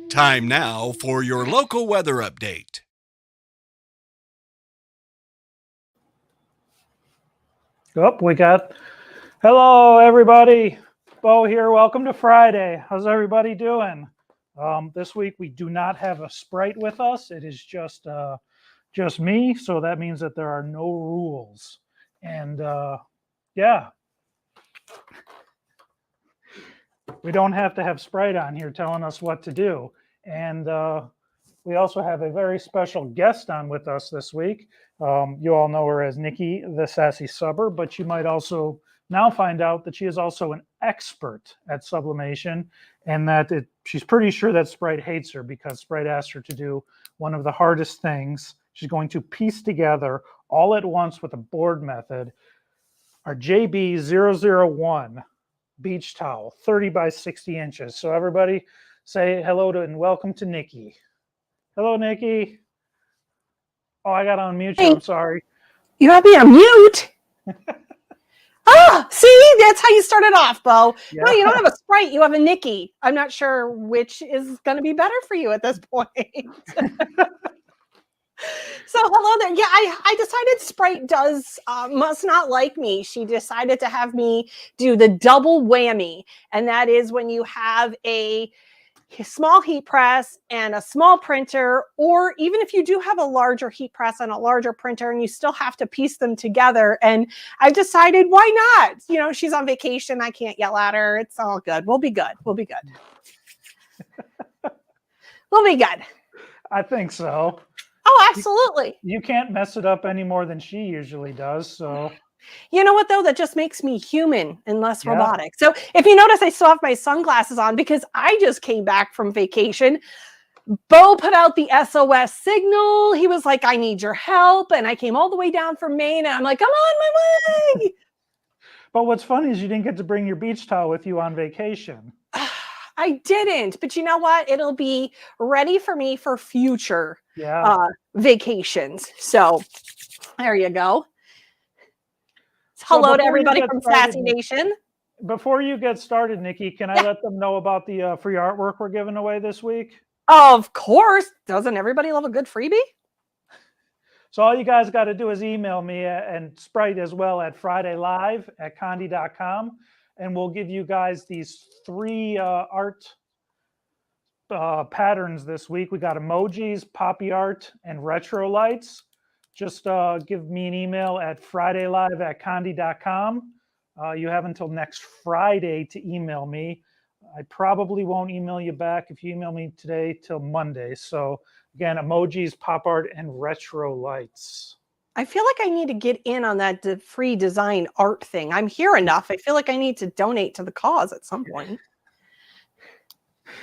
Time now for your local weather update. Hello, everybody. Bo here. Welcome to Friday. How's everybody doing? This week we do not have a Sprite with us. It is just me. So that means that there are no rules. And yeah, we don't have to have Sprite on here telling us what to do. And we also have a very special guest on with us this week. You all know her as Nicky, the Sassy Subber, but you might also now find out that she is also an expert at sublimation, and that she's pretty sure that Sprite hates her because Sprite asked her to do one of the hardest things. She's going to piece together all at once with a board method our JB001 beach towel, 30 by 60 inches. So everybody say hello to and welcome to Nicky. Hello, Nicky. Oh, I got to unmute you. I'm sorry. You have me on mute? See? That's how you started off, Bo. Yeah. No, you don't have a Sprite. You have a Nicky. I'm not sure which is going to be better for you at this point. So hello there. Yeah, I decided Sprite must not like me. She decided to have me do the double whammy. And that is when you have a small heat press and a small printer, or even if you do have a larger heat press and a larger printer and you still have to piece them together. And I've decided, why not? You know, she's on vacation. I can't yell at her. It's all good. We'll be good. We'll be good. We'll be good. I think so. Oh, absolutely. You can't mess it up any more than she usually does. So you know what, though? That just makes me human and less robotic. So if you notice, I still have my sunglasses on because I just came back from vacation. Bo put out the SOS signal. He was like, I need your help. And I came all the way down from Maine. And I'm like, I'm on my way. But what's funny is you didn't get to bring your beach towel with you on vacation. I didn't. But you know what? It'll be ready for me for future vacations. So there you go. Hello to everybody from Sassy Nation. Before you get started, Nicky, can I let them know about the free artwork we're giving away this week? Of course. Doesn't everybody love a good freebie? So all you guys got to do is email me and Sprite as well at fridaylive@condi.com, and we'll give you guys these 3 art patterns this week. We got emojis, poppy art, and retro lights. Just give me an email at fridaylive@condi.com. You have until next Friday to email me. I probably won't email you back if you email me today till Monday. So again, emojis, pop art, and retro lights. I feel like I need to get in on that free design art thing. I'm here enough. I feel like I need to donate to the cause at some point.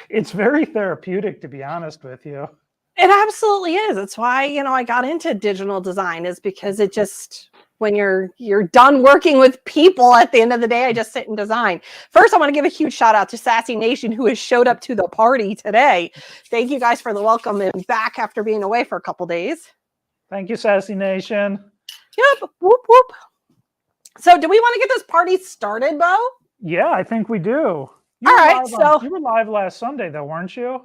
It's very therapeutic, to be honest with you. It absolutely is. It's why, you know, I got into digital design, is because it just, when you're done working with people at the end of the day, I just sit and design. First, I want to give a huge shout out to Sassy Nation, who has showed up to the party today. Thank you guys for the welcome and back after being away for a couple days. Thank you, Sassy Nation. Yep. Whoop, whoop. So do we want to get this party started, Bo? Yeah, I think we do. All right. So you were live last Sunday, though, weren't you?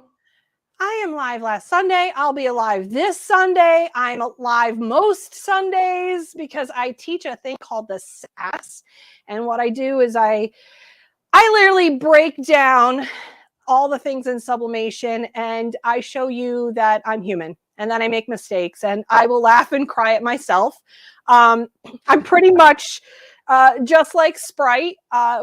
I am live last Sunday. I'll be alive this Sunday. I'm live most Sundays because I teach a thing called the Sass. And what I do is I literally break down all the things in sublimation, and I show you that I'm human and that I make mistakes, and I will laugh and cry at myself. I'm pretty much just like Sprite.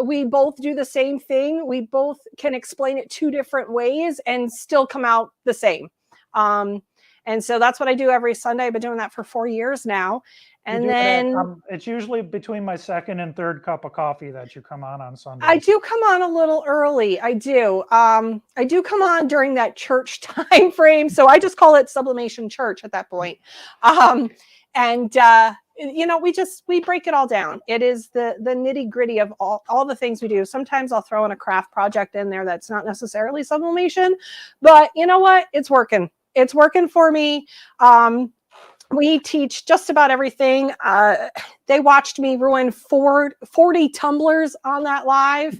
We both do the same thing. We both can explain it 2 different ways and still come out the same. And so that's what I do every Sunday. I've been doing that for 4 years now. And then it's usually between my 2nd and 3rd cup of coffee that you come on Sunday. I do come on a little early. I do. I do come on during that church time frame. So I just call it Sublimation Church at that point. You know, we break it all down. It is the nitty gritty of all the things we do. Sometimes I'll throw in a craft project in there that's not necessarily sublimation, but you know what? It's working. It's working for me. We teach just about everything. They watched me ruin 40 tumblers on that live.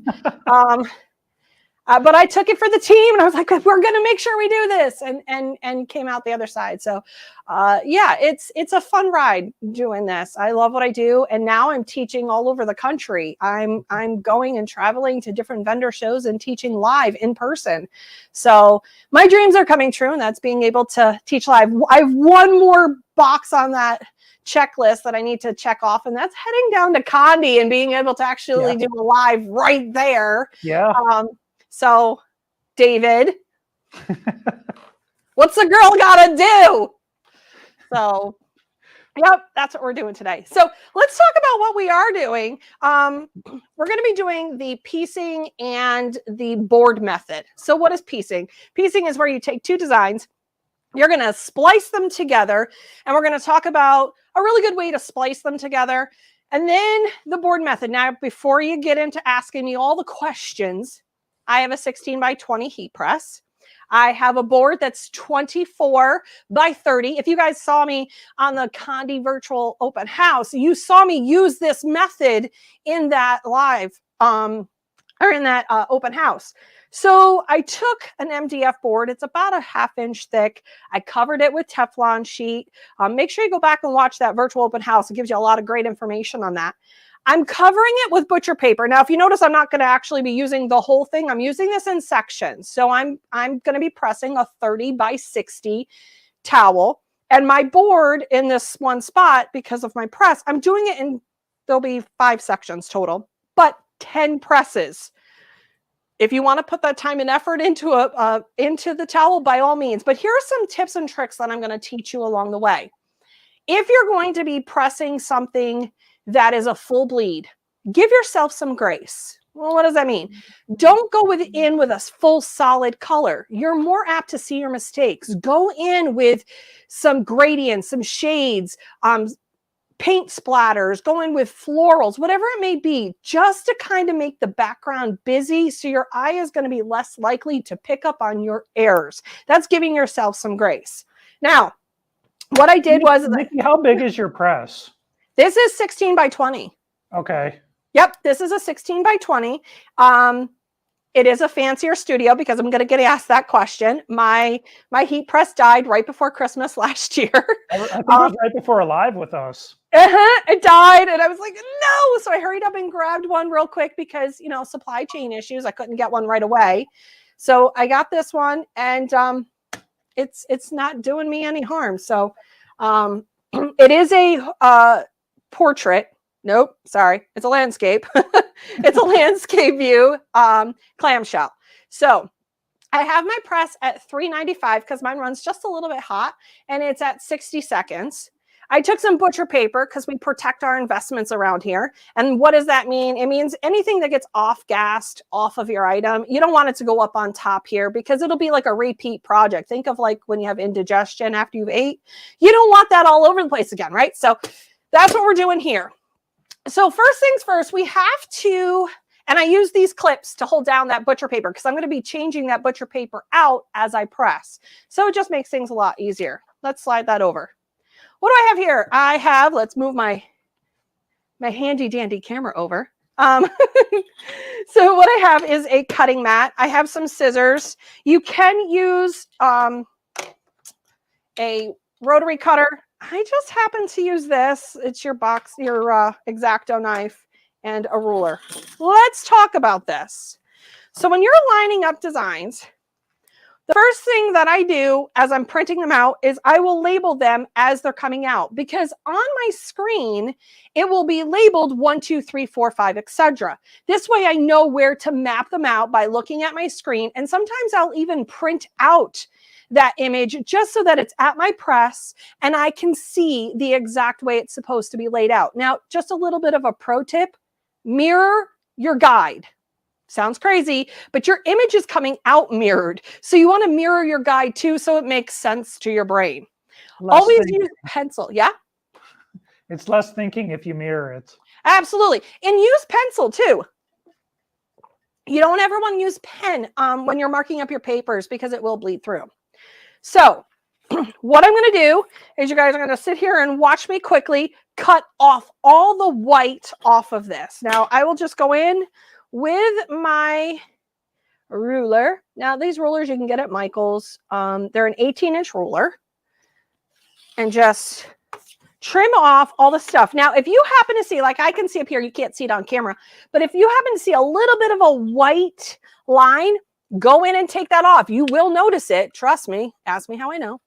But I took it for the team, and I was like, we're going to make sure we do this, and came out the other side. So yeah, it's a fun ride doing this. I love what I do. And now I'm teaching all over the country. I'm going and traveling to different vendor shows and teaching live in person. So my dreams are coming true, and that's being able to teach live. I have one more box on that checklist that I need to check off, and that's heading down to Condi and being able to actually do a live right there. Yeah. So, David, what's the girl gotta do? So, yep, that's what we're doing today. So let's talk about what we are doing. We're going to be doing the piecing and the board method. So what is piecing? Piecing is where you take two designs, you're going to splice them together, and we're going to talk about a really good way to splice them together. And then the board method. Now, before you get into asking me all the questions, I have a 16 by 20 heat press. I have a board that's 24 by 30. If you guys saw me on the Condi virtual open house, you saw me use this method in that live or in that open house. So I took an MDF board. It's about a 1/2 inch thick. I covered it with Teflon sheet. Make sure you go back and watch that virtual open house. It gives you a lot of great information on that. I'm covering it with butcher paper. Now, if you notice, I'm not going to actually be using the whole thing. I'm using this in sections. So I'm going to be pressing a 30 by 60 towel. And my board in this one spot, because of my press, I'm doing it in, there'll be 5 sections total, but 10 presses. If you want to put that time and effort into the towel, by all means. But here are some tips and tricks that I'm going to teach you along the way. If you're going to be pressing something that is a full bleed, give yourself some grace. Well, what does that mean? Don't go in with a full solid color. You're more apt to see your mistakes. Go in with some gradients, some shades, paint splatters, go in with florals, whatever it may be, just to kind of make the background busy so your eye is going to be less likely to pick up on your errors. That's giving yourself some grace. Now, what I did was... Nicky, how big is your press? This is 16 by 20. Okay. Yep, this is a 16 by 20. It is a fancier studio because I'm going to get asked that question. My heat press died right before Christmas last year. I think it was right before a live with us. It died, and I was like, no. So I hurried up and grabbed one real quick because, you know, supply chain issues. I couldn't get one right away. So I got this one, and it's not doing me any harm. So it is a portrait. Nope, sorry. It's a landscape. It's a landscape view clamshell. So I have my press at 395 because mine runs just a little bit hot, and it's at 60 seconds. I took some butcher paper because we protect our investments around here. And what does that mean? It means anything that gets off-gassed off of your item, you don't want it to go up on top here because it'll be like a repeat project. Think of like when you have indigestion after you've ate. You don't want that all over the place again, right? So that's what we're doing here. So first things first, we have to, and I use these clips to hold down that butcher paper because I'm going to be changing that butcher paper out as I press. So it just makes things a lot easier. Let's slide that over. What do I have here? I have, let's move my handy dandy camera over. So what I have is a cutting mat. I have some scissors. You can use a rotary cutter. I just happen to use this. It's your X-Acto knife and a ruler. Let's talk about this. So when you're lining up designs, the first thing that I do as I'm printing them out is I will label them as they're coming out because on my screen, it will be labeled 1, 2, 3, 4, 5, etc. This way I know where to map them out by looking at my screen. And sometimes I'll even print out that image just so that it's at my press and I can see the exact way it's supposed to be laid out. Now, just a little bit of a pro tip, mirror your guide. Sounds crazy, but your image is coming out mirrored. So you want to mirror your guide too so it makes sense to your brain. Always use pencil. Yeah? It's less thinking if you mirror it. Absolutely. And use pencil too. You don't ever want to use pen when you're marking up your papers because it will bleed through. So what I'm going to do is you guys are going to sit here and watch me quickly cut off all the white off of this. Now, I will just go in with my ruler. Now, these rulers you can get at Michael's. They're an 18-inch ruler. And just trim off all the stuff. Now, if you happen to see, like I can see up here, you can't see it on camera, but if you happen to see a little bit of a white line, go in and take that off. You will notice it. Trust me. Ask me how I know.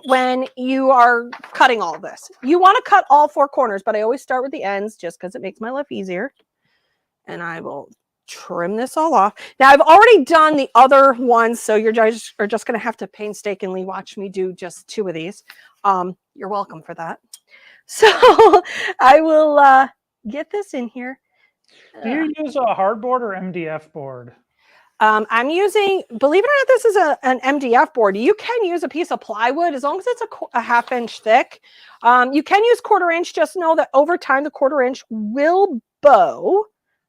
When you are cutting all of this, you want to cut all 4 corners, but I always start with the ends just because it makes my life easier. And I will trim this all off. Now, I've already done the other ones, so you guys are just going to have to painstakingly watch me do just 2 of these. You're welcome for that. So I will get this in here. Do you use a hardboard or MDF board? I'm using, believe it or not, this is an MDF board. You can use a piece of plywood as long as it's a 1/2 inch thick. You can use 1/4 inch. Just know that over time, the 1/4 inch will bow.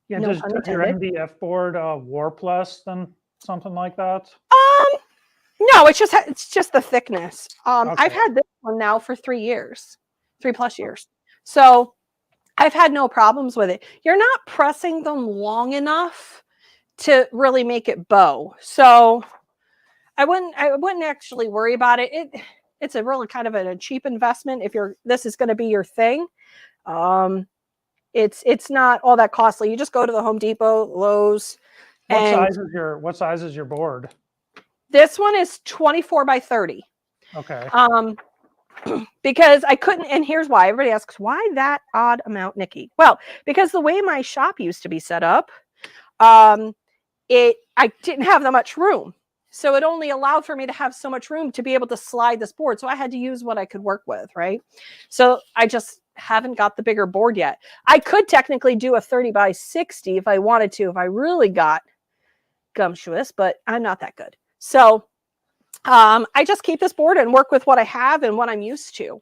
Yeah, No does your MDF board warp less than something like that? No, it's just the thickness. Okay. I've had this one now for 3 years, 3+ years. So I've had no problems with it. You're not pressing them long enough to really make it bow. So I wouldn't actually worry about it. It's a really kind of a cheap investment if this is going to be your thing. It's not all that costly. You just go to the Home Depot, Lowe's. What size is your board? This one is 24 by 30. Okay. Because I couldn't, and here's why. Everybody asks, why that odd amount, Nikki? Well, because the way my shop used to be set up, I didn't have that much room. So it only allowed for me to have so much room to be able to slide this board. So I had to use what I could work with, right? So I just haven't got the bigger board yet. I could technically do a 30 by 60 if I wanted to, if I really got gumptuous, but I'm not that good. So I just keep this board and work with what I have and what I'm used to.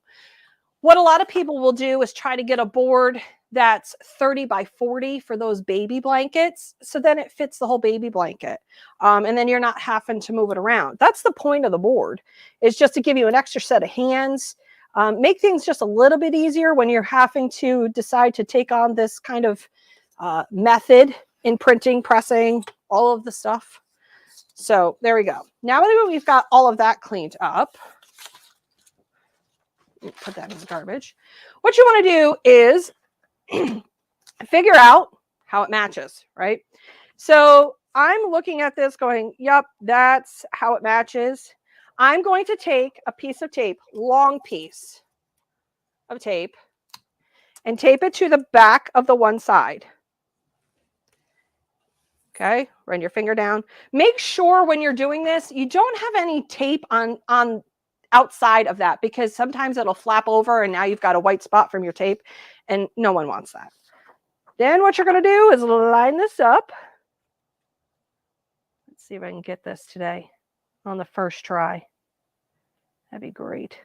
What a lot of people will do is try to get a board that's 30 by 40 for those baby blankets. So then it fits the whole baby blanket. And then you're not having to move it around. That's the point of the board, is just to give you an extra set of hands, make things just a little bit easier when you're having to decide to take on this kind of method in printing, pressing, all of the stuff. So there we go. Now that we've got all of that cleaned up, put that in the garbage. What you want to do is figure out how it matches, right? So I'm looking at this going, yep, that's how it matches. I'm going to take a piece of tape, long piece of tape, and tape it to the back of the one side. Okay, run your finger down. Make sure when you're doing this, you don't have any tape on outside of that, because sometimes it'll flap over and now you've got a white spot from your tape, and no one wants that. Then what you're going to do is line this up. Let's see if I can get this today on the first try. That'd be great.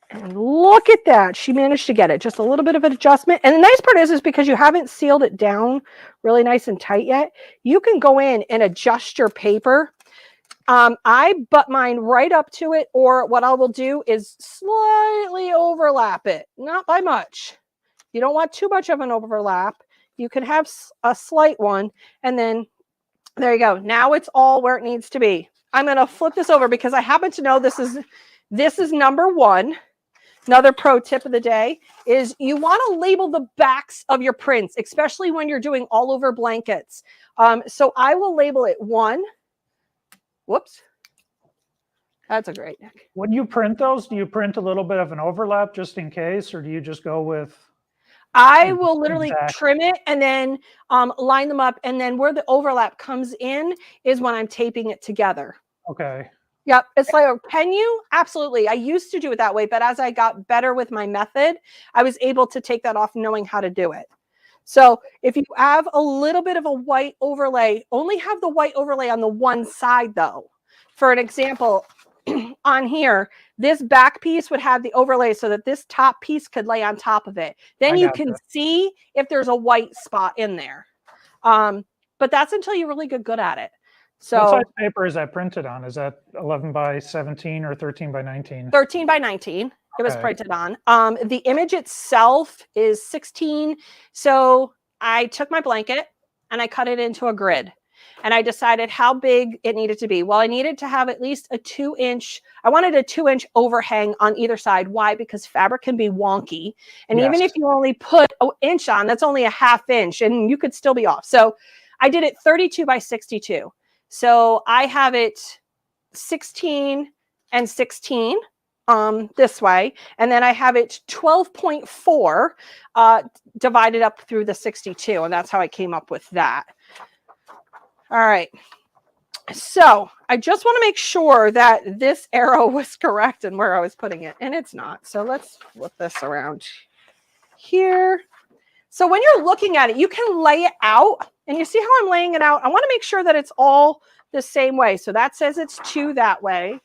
And look at that. She managed to get it. Just a little bit of an adjustment. And the nice part is because you haven't sealed it down really nice and tight yet, you can go in and adjust your paper. I butt mine right up to it, or what I will do is slightly overlap it. Not by much. You don't want too much of an overlap. You can have a slight one, and then there you go. Now it's all where it needs to be. I'm going to flip this over because I happen to know this is number one. Another pro tip of the day is you want to label the backs of your prints, especially when you're doing all over blankets. So I will label it 1. Whoops. That's a great neck. When you print those, do you print a little bit of an overlap just in case, or do you just go with? I will literally trim it and then line them up. And then where the overlap comes in is when I'm taping it together. Okay. Yep. It's like, can you? Absolutely. I used to do it that way, but as I got better with my method, I was able to take that off knowing how to do it. So if you have a little bit of a white overlay, only have the white overlay on the one side though. For an example, on here, this back piece would have the overlay so that this top piece could lay on top of it. Then you can see if there's a white spot in there. but that's until you really get good at it. So what size paper is that printed on? Is that 11 by 17 or 13 by 19? 13 by 19. It was Okay. printed on. The image itself is 16. So I took my blanket and I cut it into a grid. And I decided how big it needed to be. Well, I needed to have at least a 2-inch. I wanted a 2-inch overhang on either side. Why? Because fabric can be wonky. And even if you only put an inch on, that's only a 1/2 inch and you could still be off. So I did it 32 by 62. So I have it 16 and 16 this way. And then I have it 12.4 divided up through the 62. And that's how I came up with that. All right. So I just want to make sure that this arrow was correct and where I was putting it. And it's not. So let's flip this around here. So when you're looking at it, you can lay it out. And you see how I'm laying it out? I want to make sure that it's all the same way. So that says it's 2 that way.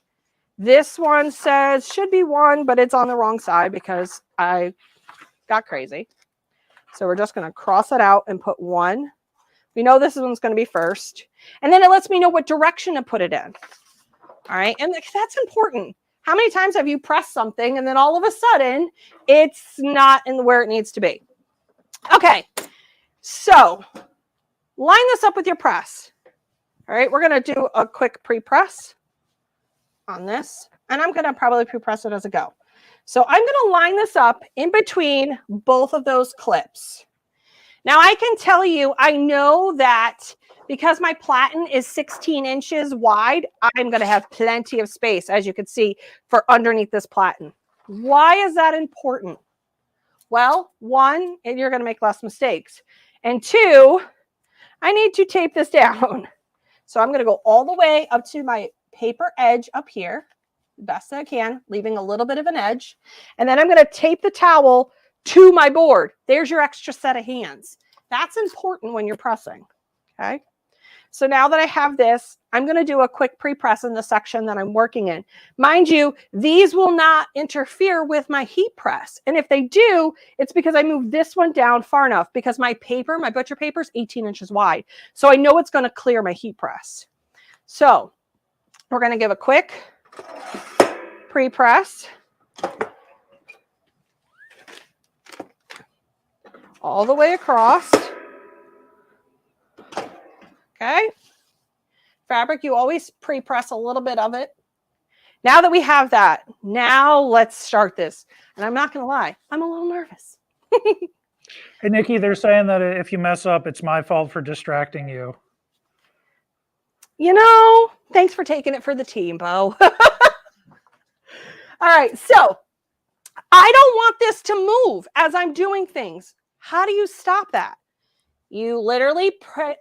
This one says should be 1, but it's on the wrong side because I got crazy. So we're just going to cross it out and put 1. We know this one's going to be first. And then it lets me know what direction to put it in. All right. And that's important. How many times have you pressed something and then all of a sudden it's not in where it needs to be? Okay. So line this up with your press. All right. We're going to do a quick pre-press on this. And I'm going to probably pre-press it as I go. So I'm going to line this up in between both of those clips. Now I can tell you, I know that because my platen is 16 inches wide, I'm going to have plenty of space, as you can see, for underneath this platen. Why is that important? Well, 1, you're going to make less mistakes. And 2, I need to tape this down. So I'm going to go all the way up to my paper edge up here, the best that I can, leaving a little bit of an edge. And then I'm going to tape the towel to my board. There's your extra set of hands. That's important when you're pressing. Okay. So now that I have this, I'm going to do a quick pre-press in the section that I'm working in. Mind you, these will not interfere with my heat press. And if they do, it's because I moved this one down far enough because my paper, my butcher paper is 18 inches wide. So I know it's going to clear my heat press. So we're going to give a quick pre-press. All the way across. Okay. Fabric, you always pre-press a little bit of it. Now that we have that, now let's start this. And I'm not going to lie, I'm a little nervous. Hey, Nikki, they're saying that if you mess up, it's my fault for distracting you. You know, thanks for taking it for the team, Bo. All right, so I don't want this to move as I'm doing things. How do you stop that? You literally try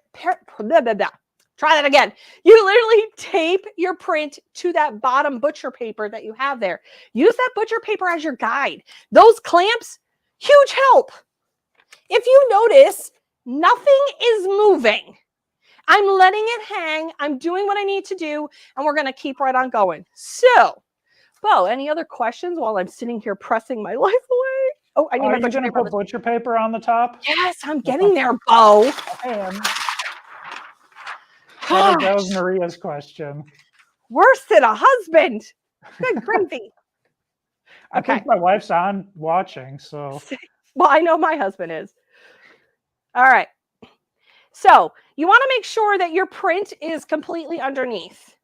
that again. You literally tape your print to that bottom butcher paper that you have there. Use that butcher paper as your guide. Those clamps, huge help. If you notice, nothing is moving. I'm letting it hang. I'm doing what I need to do, and we're going to keep right on going. So, Bo, any other questions while I'm sitting here pressing my life away? Oh, I need my butcher paper. Put butcher paper on the top? Yes, I'm getting there, Bo. That was Maria's question. Worse than a husband. Good gravy. I think my wife's on watching, so. Well, I know my husband is. All right. So you want to make sure that your print is completely underneath.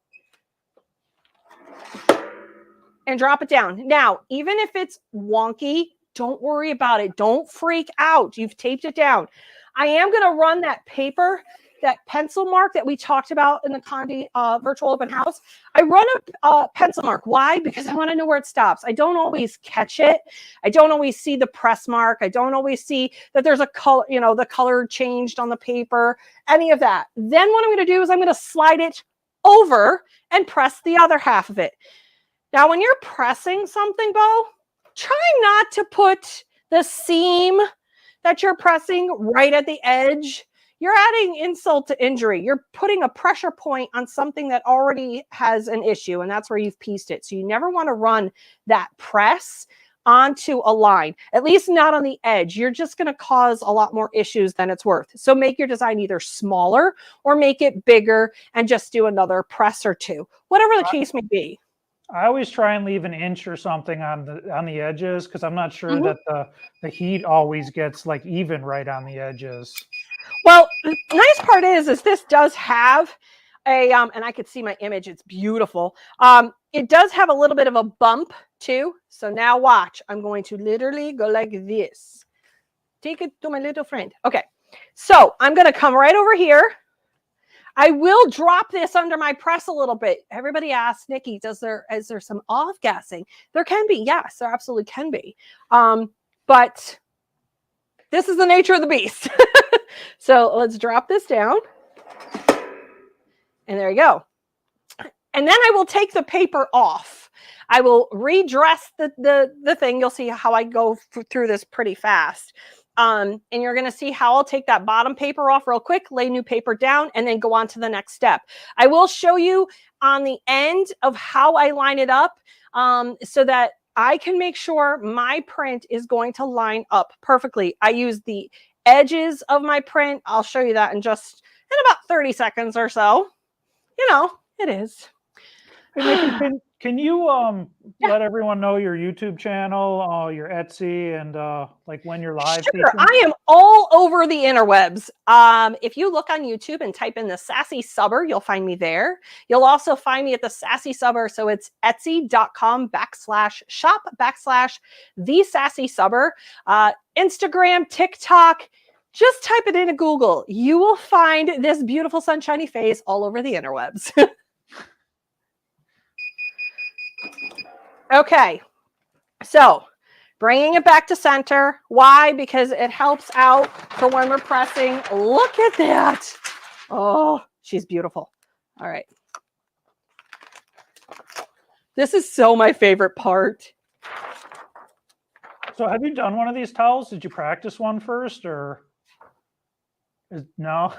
And drop it down. Now, even if it's wonky, don't worry about it. Don't freak out. You've taped it down. I am going to run that paper, that pencil mark that we talked about in the Condi virtual open house. I run a pencil mark. Why? Because I want to know where it stops. I don't always catch it. I don't always see the press mark. I don't always see that there's a color, you know, the color changed on the paper, any of that. Then what I'm going to do is I'm going to slide it over and press the other half of it. Now, when you're pressing something, Bo, try not to put the seam that you're pressing right at the edge. You're adding insult to injury. You're putting a pressure point on something that already has an issue, and that's where you've pieced it. So you never want to run that press onto a line, at least not on the edge. You're just going to cause a lot more issues than it's worth. So make your design either smaller or make it bigger and just do another press or two, whatever the case may be. I always try and leave an inch or something on the edges because I'm not sure that the heat always gets like even right on the edges. Well, the nice part is this does have a and I could see my image. It's beautiful. It does have a little bit of a bump too. So now watch. I'm going to literally go like this. Take it to my little friend. Okay. So I'm going to come right over here. I will drop this under my press a little bit. Everybody asks, Nikki, is there some off gassing? There can be. Yes, there absolutely can be. But this is the nature of the beast. So let's drop this down. And there you go. And then I will take the paper off. I will redress the thing. You'll see how I go through this pretty fast. And you're going to see how I'll take that bottom paper off real quick, lay new paper down, and then go on to the next step. I will show you on the end of how I line it up so that I can make sure my print is going to line up perfectly. I use the edges of my print. I'll show you that in about 30 seconds or so. You know, it is. Hey, Nikki, can you let everyone know your YouTube channel, your Etsy, and like when you're live? Sure, I am all over the interwebs. If you look on YouTube and type in the Sassy Subber, you'll find me there. You'll also find me at the Sassy Subber. So it's etsy.com/shop/the Sassy Subber. Instagram, TikTok. Just type it into Google. You will find this beautiful sunshiny face all over the interwebs. Okay, so bringing it back to center. Why? Because it helps out for when we're pressing. Look at that. Oh, she's beautiful. All right. This is so my favorite part. So have you done one of these towels? Did you practice one first or no?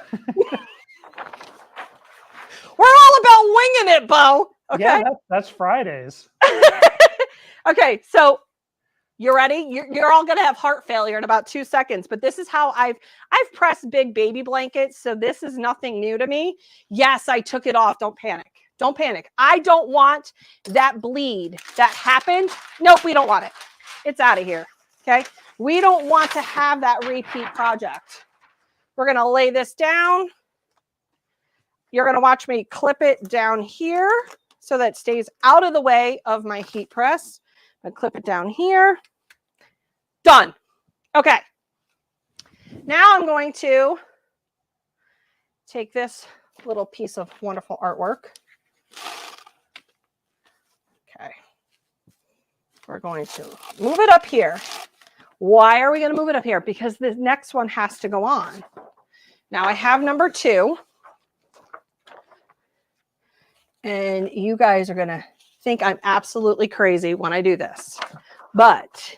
We're all about winging it, Bo. Okay. Yeah, that's Fridays. Okay, so you ready? You're all gonna have heart failure in about 2 seconds, but this is how I've pressed big baby blankets, so this is nothing new to me. Yes, I took it off. Don't panic. Don't panic. I don't want that bleed that happened. Nope, we don't want it. It's out of here. Okay, we don't want to have that repeat project. We're gonna lay this down. You're gonna watch me clip it down here so that it stays out of the way of my heat press. I clip it down here. Done. Okay. Now I'm going to take this little piece of wonderful artwork. Okay. We're going to move it up here. Why are we going to move it up here? Because the next one has to go on. Now I have number 2. And you guys are going to think I'm absolutely crazy when I do this. But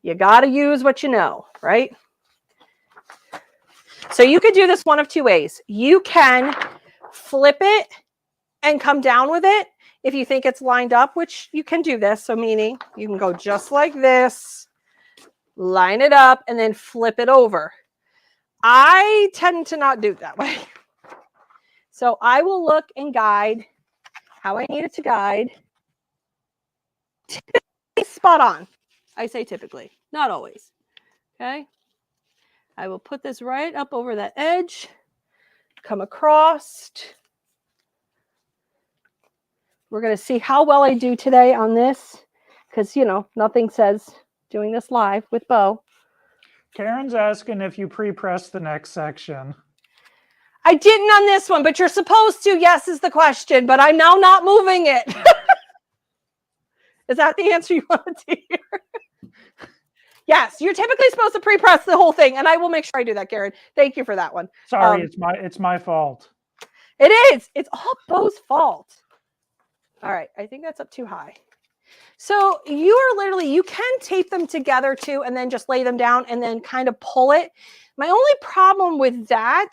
you got to use what you know, right? So you could do this one of 2 ways. You can flip it and come down with it if you think it's lined up, which you can do this. So meaning you can go just like this, line it up, and then flip it over. I tend to not do it that way. So I will look and guide how I need it to guide. Typically spot on. I say typically, not always. Okay. I will put this right up over that edge, come across. We're going to see how well I do today on this because, you know, nothing says doing this live with Bo. Karen's asking if you pre-press the next section. I didn't on this one, but you're supposed to. Yes is the question, but I'm now not moving it. Is that the answer you wanted to hear? Yes, you're typically supposed to pre-press the whole thing, and I will make sure I do that, Karen. Thank you for that one. Sorry, it's my fault. It is. It's all Bo's fault. All right, I think that's up too high. So you are literally, you can tape them together too, and then just lay them down and then kind of pull it. My only problem with that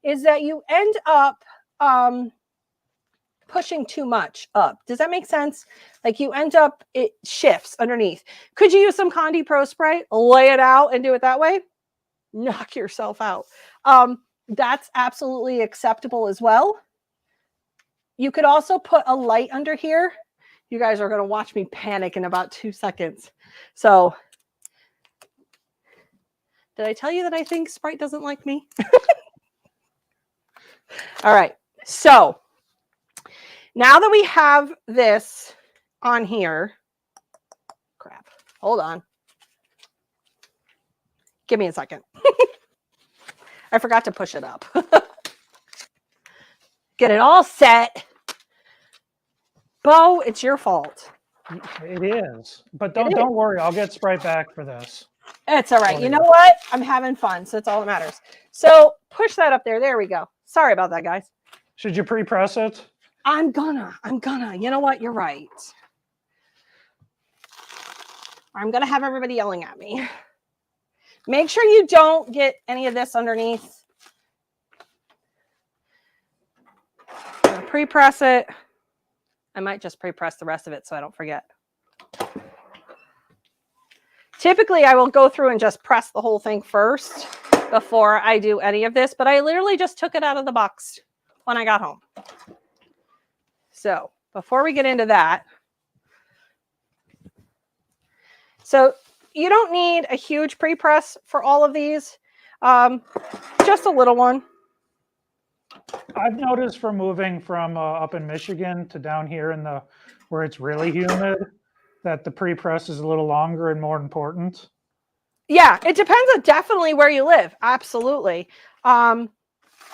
is that you end up pushing too much up. Does that make sense? Like you end up, it shifts underneath. Could you use some Condi Pro Sprite, lay it out and do it that way? Knock yourself out. That's absolutely acceptable as well. You could also put a light under here. You guys are going to watch me panic in about 2 seconds. So, did I tell you that I think Sprite doesn't like me? All right. So, now that we have this on here, crap, hold on. Give me a second. I forgot to push it up. Get it all set. Bo, it's your fault. It is. But don't worry. I'll get Sprite back for this. It's all right. You know what? I'm having fun, so it's all that matters. So push that up there. There we go. Sorry about that, guys. Should you pre-press it? I'm gonna. You know what? You're right. I'm gonna have everybody yelling at me. Make sure you don't get any of this underneath. I'm gonna pre-press it. I might just pre-press the rest of it so I don't forget. Typically, I will go through and just press the whole thing first before I do any of this, but I literally just took it out of the box when I got home. So before we get into that, so you don't need a huge pre-press for all of these, just a little one. I've noticed from moving from up in Michigan to down here in the where it's really humid that the pre-press is a little longer and more important. Yeah, it depends on definitely where you live. Absolutely. And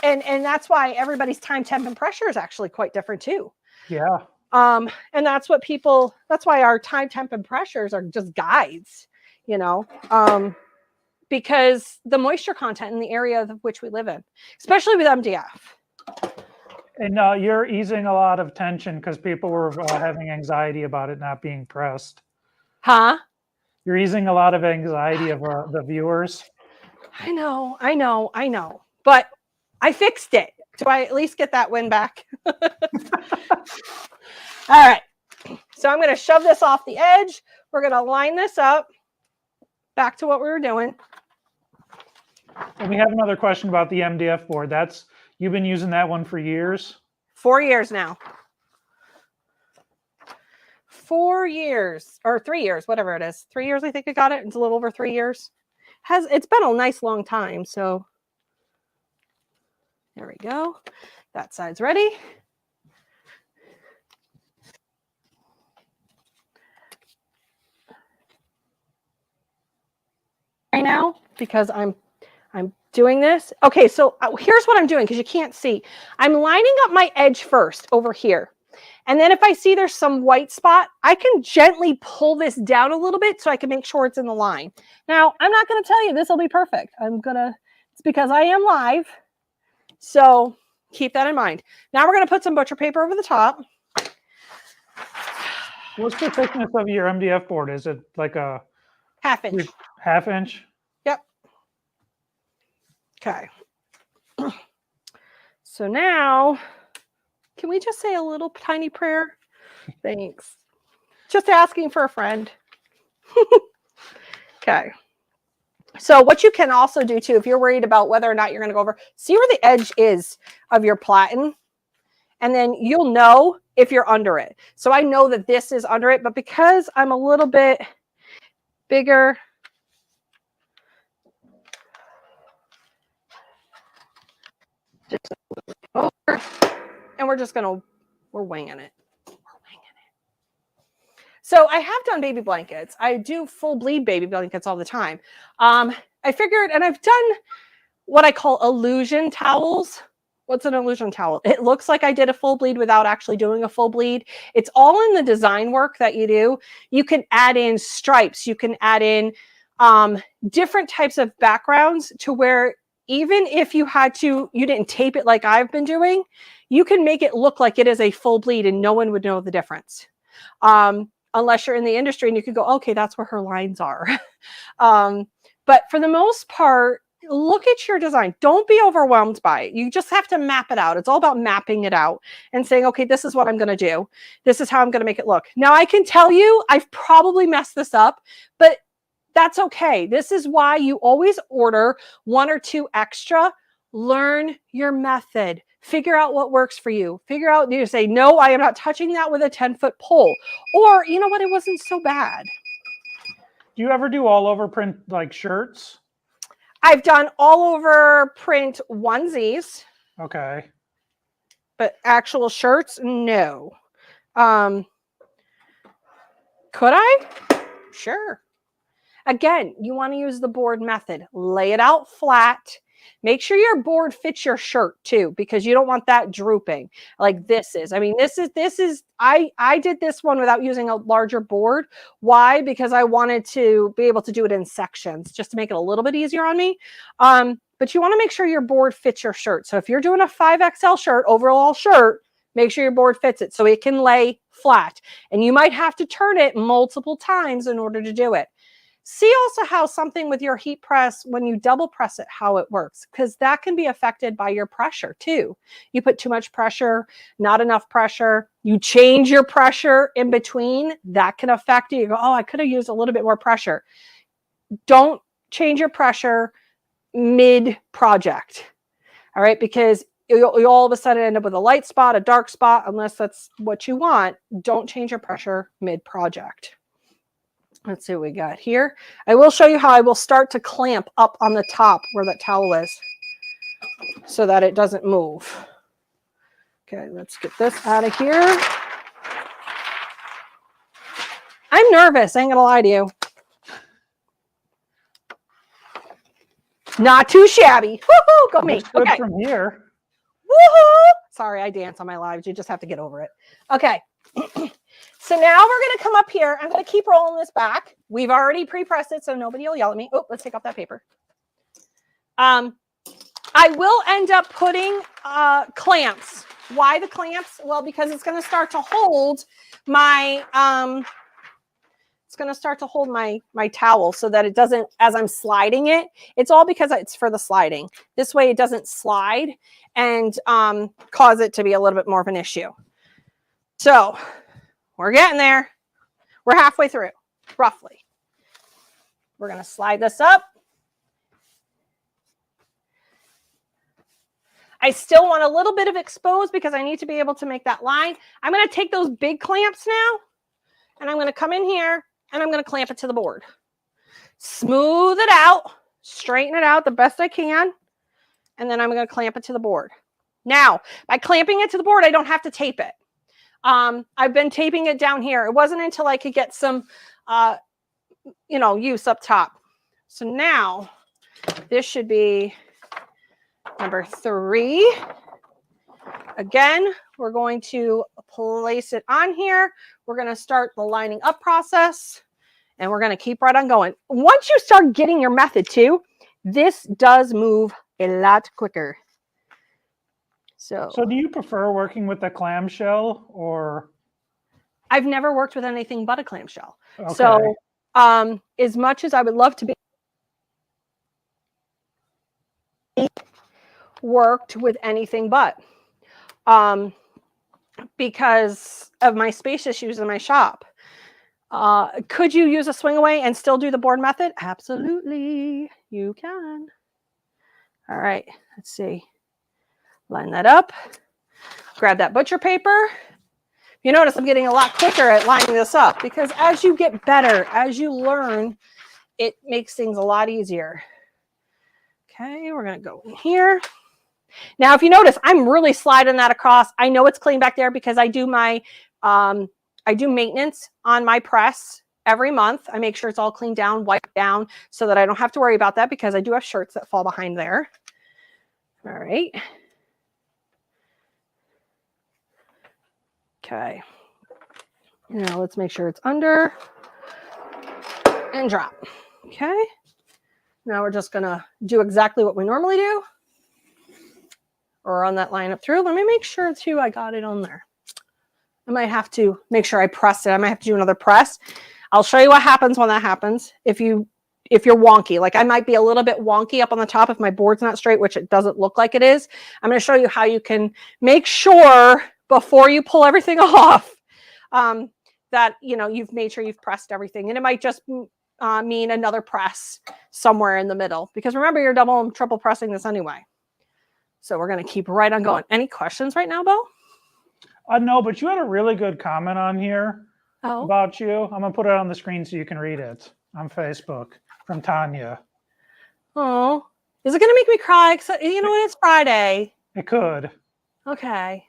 that's why everybody's time, temp, and pressure is actually quite different too. Yeah. And that's why our time, temp, and pressures are just guides, you know, because the moisture content in the area of which we live in, especially with MDF. And you're easing a lot of tension because people were having anxiety about it not being pressed. Huh? You're easing a lot of anxiety of the viewers. I know. But I fixed it. Do I at least get that win back? All right. So I'm going to shove this off the edge. We're going to line this up back to what we were doing. And we have another question about the MDF board. You've been using that one for years? 4 years now. 4 years or 3 years, whatever it is. 3 years, I think I got it. It's a little over 3 years. It's been a nice long time. So there we go. That side's ready. Right now, because I'm doing this. Okay, so here's what I'm doing because you can't see. I'm lining up my edge first over here. And then if I see there's some white spot, I can gently pull this down a little bit so I can make sure it's in the line. Now, I'm not going to tell you this will be perfect. It's because I am live. So keep that in mind. Now we're going to put some butcher paper over the top. What's the thickness of your MDF board? Is it like a half-inch? Half-inch? Yep. Okay. So now, can we just say a little tiny prayer? Thanks. Just asking for a friend. Okay. So what you can also do too, if you're worried about whether or not you're going to go over, see where the edge is of your platen. And then you'll know if you're under it. So I know that this is under it, but because I'm a little bit bigger, just over, and we're winging it. So I have done baby blankets. I do full bleed baby blankets all the time. I figured, and I've done what I call illusion towels. What's an illusion towel? It looks like I did a full bleed without actually doing a full bleed. It's all in the design work that you do. You can add in stripes. You can add in different types of backgrounds to where even if you didn't tape it like I've been doing, you can make it look like it is a full bleed and no one would know the difference. Unless you're in the industry and you could go, okay, that's where her lines are. But for the most part, look at your design. Don't be overwhelmed by it. You just have to map it out. It's all about mapping it out and saying, okay, this is what I'm going to do. This is how I'm going to make it look. Now, I can tell you I've probably messed this up, but that's okay. This is why you always order 1 or 2 extra. Learn your method. Figure out what works for you. Figure out, you say, no, I am not touching that with a 10-foot pole. Or, you know what, it wasn't so bad. Do you ever do all over print like shirts? I've done all over print onesies. Okay. But actual shirts, no. Could I? Sure. Again, you want to use the board method. Lay it out flat. Make sure your board fits your shirt too, because you don't want that drooping like this is. I mean, this is, I did this one without using a larger board. Why? Because I wanted to be able to do it in sections just to make it a little bit easier on me. But you want to make sure your board fits your shirt. So if you're doing a 5XL shirt, overall shirt, make sure your board fits it so it can lay flat. And you might have to turn it multiple times in order to do it. See also how something with your heat press, when you double press it, how it works, because that can be affected by your pressure too. You put too much pressure, not enough pressure, you change your pressure in between, that can affect you. You go, oh, I could have used a little bit more pressure. Don't change your pressure mid-project, all right? Because you all of a sudden end up with a light spot, a dark spot, unless that's what you want. Don't change your pressure mid-project. Let's see what we got here. I will show you how I will start to clamp up on the top where that towel is so that it doesn't move. Okay, let's get this out of here. I'm nervous, I ain't gonna lie to you. Not too shabby. Woohoo, go me. Good Okay. from here. Woohoo! Sorry, I dance on my lives. You just have to get over it. Okay. So now we're going to come up here. I'm going to keep rolling this back. We've already pre-pressed it, so nobody will yell at me. Oh, let's take off that paper. I will end up putting clamps. Why the clamps? Well, because it's going to start to hold my my towel so that it doesn't, as I'm sliding it, it's all because it's for the sliding. This way it doesn't slide and cause it to be a little bit more of an issue. So we're getting there. We're halfway through, roughly. We're going to slide this up. I still want a little bit of exposed because I need to be able to make that line. I'm going to take those big clamps now, and I'm going to come in here, and I'm going to clamp it to the board. Smooth it out, straighten it out the best I can, and then I'm going to clamp it to the board. Now, by clamping it to the board, I don't have to tape it. I've been taping it down here. It wasn't until I could get some, use up top. So now this should be number 3. Again, we're going to place it on here. We're going to start the lining up process, and we're going to keep right on going. Once you start getting your method too, this does move a lot quicker. So do you prefer working with a clamshell or? I've never worked with anything but a clamshell. Okay. So as much as I would love to be worked with anything but because of my space issues in my shop. Could you use a swing away and still do the board method? Absolutely, you can. All right, let's see. Line that up. Grab that butcher paper. You notice I'm getting a lot quicker at lining this up because as you get better, as you learn, it makes things a lot easier. Okay, we're going to go in here. Now, if you notice, I'm really sliding that across. I know it's clean back there because I do my, I do maintenance on my press every month. I make sure it's all cleaned down, wiped down so that I don't have to worry about that because I do have shirts that fall behind there. All right. Okay. Now let's make sure it's under and drop. Okay. Now we're just going to do exactly what we normally do. Or run that line up through. Let me make sure too I got it on there. I might have to make sure I press it. I might have to do another press. I'll show you what happens when that happens. If you if you're wonky. Like I might be a little bit wonky up on the top if my board's not straight, which it doesn't look like it is. I'm going to show you how you can make sure before you pull everything off that, you know, you've made sure you've pressed everything. And it might just mean another press somewhere in the middle, because remember, you're double and triple pressing this anyway. So we're going to keep right on going. Any questions right now, Bo? No, but you had a really good comment on here about you. I'm going to put it on the screen so you can read it on Facebook from Tanya. Oh, is it going to make me cry? You know what? It's Friday. It could. Okay.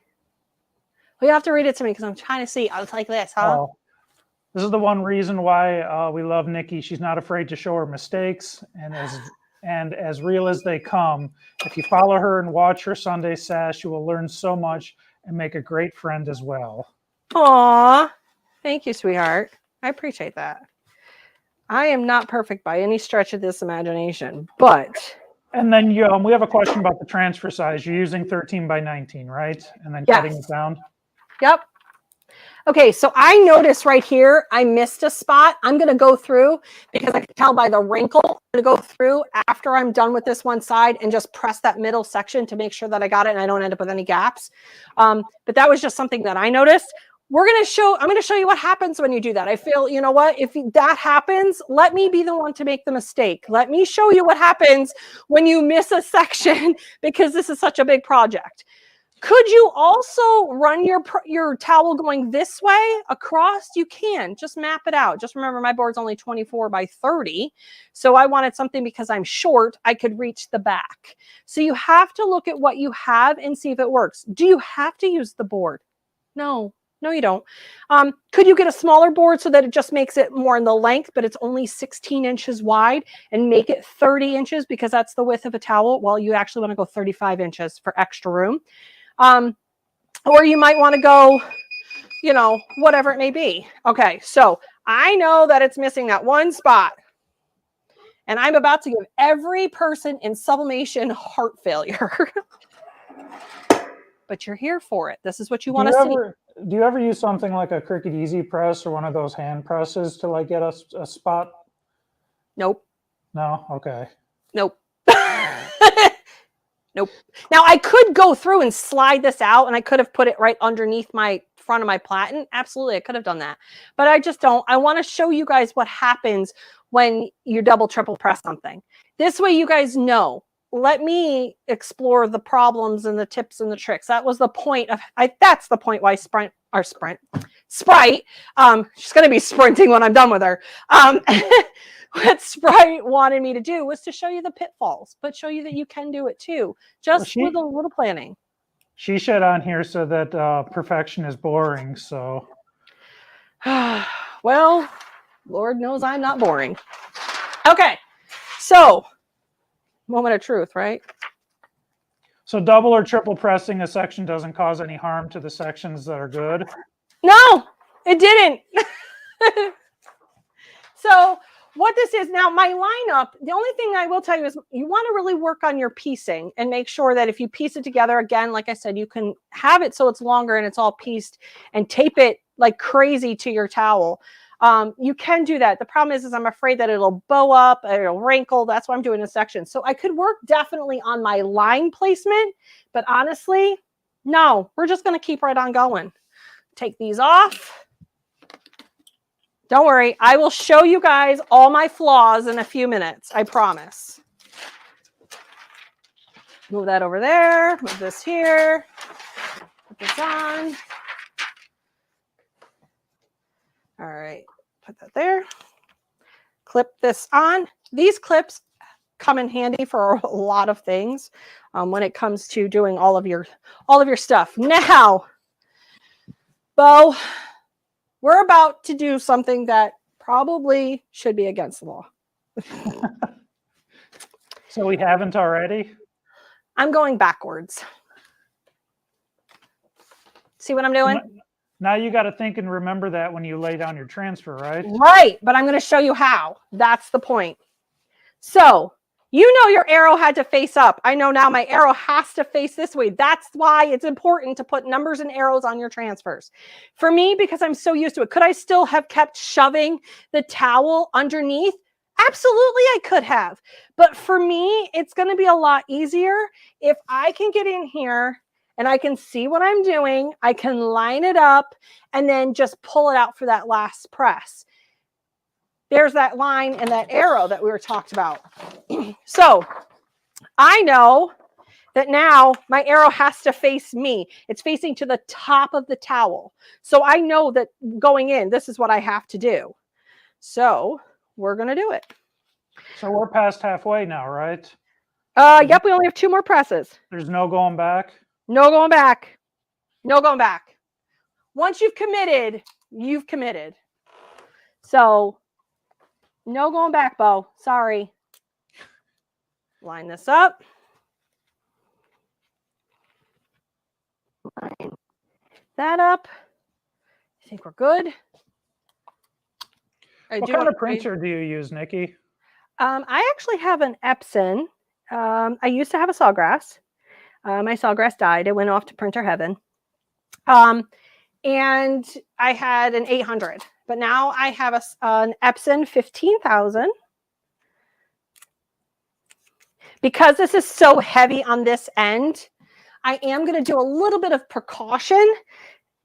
Well, you have to read it to me because I'm trying to see. I was like this, huh? Oh, this is the one reason why we love Nikki. She's not afraid to show her mistakes, and as real as they come. If you follow her and watch her Sunday Sass, you will learn so much and make a great friend as well. Aw, thank you, sweetheart. I appreciate that. I am not perfect by any stretch of this imagination, but... And then we have a question about the transfer size. You're using 13 by 19, right? And then cutting it down? Yep. Okay, so I noticed right here, I missed a spot. I'm going to go through, because I can tell by the wrinkle, I'm going to go through after I'm done with this one side and just press that middle section to make sure that I got it and I don't end up with any gaps. But that was just something that I noticed. I'm going to show you what happens when you do that. I feel, you know what, if that happens, let me be the one to make the mistake. Let me show you what happens when you miss a section, because this is such a big project. Could you also run your towel going this way across? You can just map it out. Just remember, my board's only 24 by 30. So I wanted something, because I'm short, I could reach the back. So you have to look at what you have and see if it works. Do you have to use the board? No, you don't. Could you get a smaller board so that it just makes it more in the length, but it's only 16 inches wide, and make it 30 inches because that's the width of a towel? Well, you actually want to go 35 inches for extra room. Or you might want to go, you know, whatever it may be. Okay, so I know that it's missing that one spot, and I'm about to give every person in sublimation heart failure. But you're here for it. This is what you want to see. Do you ever use something like a Cricut Easy Press or one of those hand presses to like get a spot? Nope. No? Okay. Nope. Nope. Now I could go through and slide this out, and I could have put it right underneath my front of my platen. Absolutely, I could have done that, but I just don't. I want to show you guys what happens when you double, triple press something. This way you guys know. Let me explore the problems and the tips and the tricks. That was the point of, that's the point why Sprite, she's going to be sprinting when I'm done with her. What Sprite wanted me to do was to show you the pitfalls, but show you that you can do it too, just with a little planning. She said on here so that perfection is boring, so. Well, Lord knows I'm not boring. Okay, so moment of truth, right? So double or triple pressing a section doesn't cause any harm to the sections that are good? No, it didn't. So what this is now, my lineup, the only thing I will tell you is you want to really work on your piecing and make sure that if you piece it together, again, like I said, you can have it so it's longer and it's all pieced, and tape it like crazy to your towel. You can do that. The problem is I'm afraid that it'll bow up, it'll wrinkle. That's why I'm doing a section. So I could work definitely on my line placement, but honestly, no, we're just going to keep right on going. Take these off. Don't worry. I will show you guys all my flaws in a few minutes. I promise. Move that over there. Move this here. Put this on. All right. Put that there. Clip this on. These clips come in handy for a lot of things when it comes to doing all of your stuff. Now, Bo, we're about to do something that probably should be against the law. So we haven't already? I'm going backwards. See what I'm doing? Now you got to think and remember that when you lay down your transfer, right? Right, but I'm going to show you how. That's the point. So you know your arrow had to face up. I know now my arrow has to face this way. That's why it's important to put numbers and arrows on your transfers. For me, because I'm so used to it, could I still have kept shoving the towel underneath? Absolutely, I could have. But for me, it's going to be a lot easier if I can get in here and I can see what I'm doing. I can line it up and then just pull it out for that last press. There's that line and that arrow that we were talked about. So I know that now my arrow has to face me. It's facing to the top of the towel. So I know that going in, this is what I have to do. So we're going to do it. So we're past halfway now, right? Yep, we only have 2 more presses. There's no going back? No going back. No going back. Once you've committed, you've committed. So no going back, Bo. Sorry. Line this up. Line that up. I think we're good. What kind of printer do you use, Nikki? I actually have an Epson. I used to have a Sawgrass. My Sawgrass died. It went off to printer heaven. And I had an 800, but now I have an Epson 15,000. Because this is so heavy on this end, I am going to do a little bit of precaution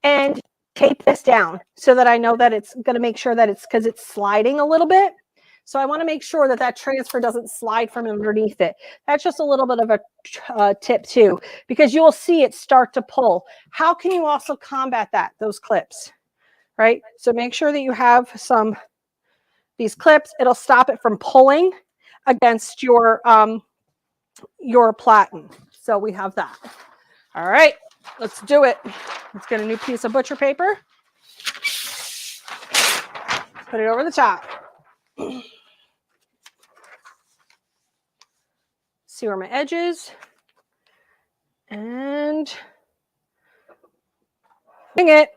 and tape this down so that I know that it's going to make sure that it's because it's sliding a little bit. So I want to make sure that that transfer doesn't slide from underneath it. That's just a little bit of a tip too, because you'll see it start to pull. How can you also combat that? Those clips, right? So make sure that you have these clips. It'll stop it from pulling against your platen. So we have that. All right, let's do it. Let's get a new piece of butcher paper. Put it over the top. See where my edge is. And bring it.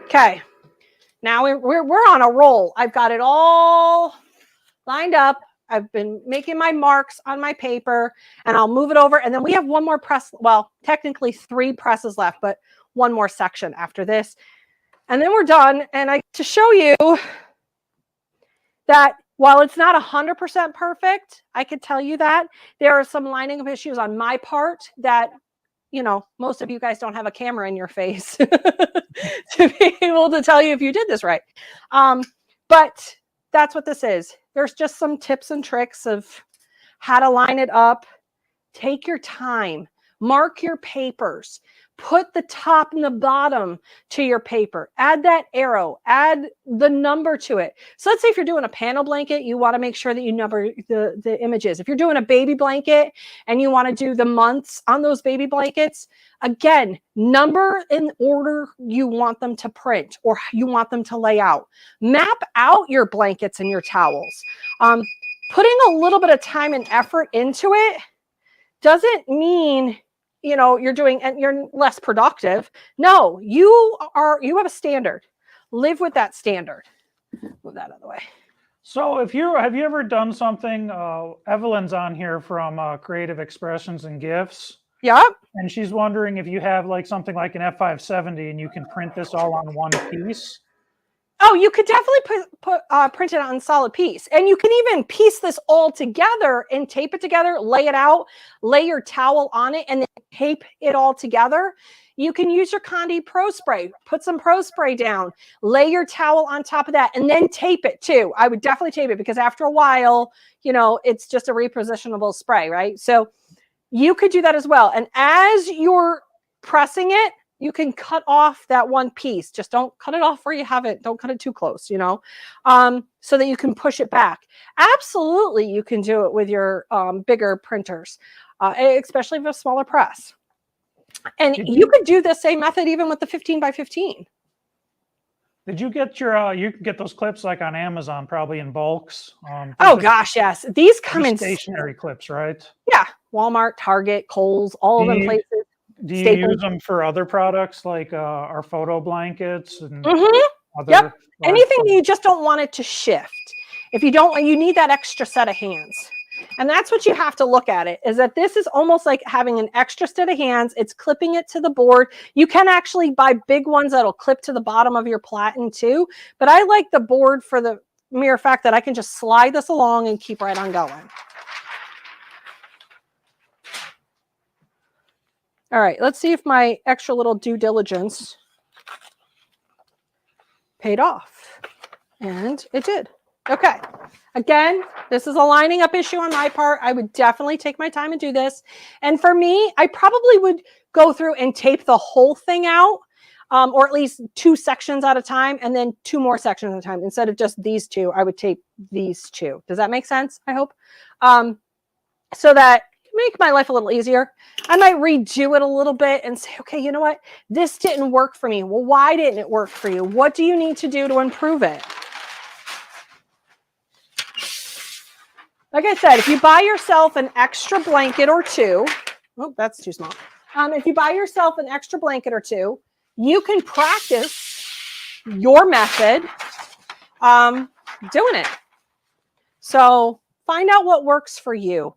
Okay. Now we're on a roll. I've got it all lined up. I've been making my marks on my paper, and I'll move it over. And then we have one more press. Well, technically 3 presses left, but one more section after this. And then we're done. And to show you that while it's not 100% perfect, I could tell you that there are some lining up issues on my part that, you know, most of you guys don't have a camera in your face to be able to tell you if you did this right. But that's what this is. There's just some tips and tricks of how to line it up. Take your time. Mark your papers. Put the top and the bottom to your paper. Add that arrow. Add the number to it. So let's say if you're doing a panel blanket, you want to make sure that you number the images. If you're doing a baby blanket and you want to do the months on those baby blankets, again, number in order you want them to print or you want them to lay out. Map out your blankets and your towels. Putting a little bit of time and effort into it doesn't mean, you know, you're less productive. No, you have a standard. Live with that standard. Move that out of the way. So have you ever done something, Evelyn's on here from Creative Expressions and Gifts. Yep. And she's wondering if you have like something like an F570 and you can print this all on one piece. Oh, you could definitely print it on solid piece. And you can even piece this all together and tape it together, lay it out, lay your towel on it, and then tape it all together. You can use your Condi Pro Spray, put some Pro Spray down, lay your towel on top of that, and then tape it too. I would definitely tape it because after a while, you know, it's just a repositionable spray, right? So you could do that as well. And as you're pressing it, you can cut off that one piece. Just don't cut it off where you have it. Don't cut it too close, you know, so that you can push it back. Absolutely, you can do it with your bigger printers, especially if a smaller press. And you could do the same method even with the 15 by 15. Did you get your, you can get those clips like on Amazon, probably in bulks. Oh gosh, yes. These come in stationary clips, right? Yeah. Walmart, Target, Kohl's, all of them places. Do you use them for other products like our photo blankets and Yep. Anything you just don't want it to shift. If you don't, you need that extra set of hands. And that's what you have to look at it, is that this is almost like having an extra set of hands. It's clipping it to the board. You can actually buy big ones that'll clip to the bottom of your platen too. But I like the board for mere fact that I can just slide this along and keep right on going. All right, let's see if my extra little due diligence paid off. And it did. Okay. Again, this is a lining up issue on my part. I would definitely take my time and do this. And for me, I probably would go through and tape the whole thing out, or at least 2 sections at a time, and then 2 more sections at a time. Instead of just these 2, I would tape these 2. Does that make sense? I hope. So that make my life a little easier. I might redo it a little bit and say, okay, you know what? This didn't work for me. Well, why didn't it work for you? What do you need to do to improve it? Like I said, if you buy yourself an extra blanket or 2, oh, that's too small. If you buy yourself an extra blanket or 2, you can practice your method doing it. So find out what works for you.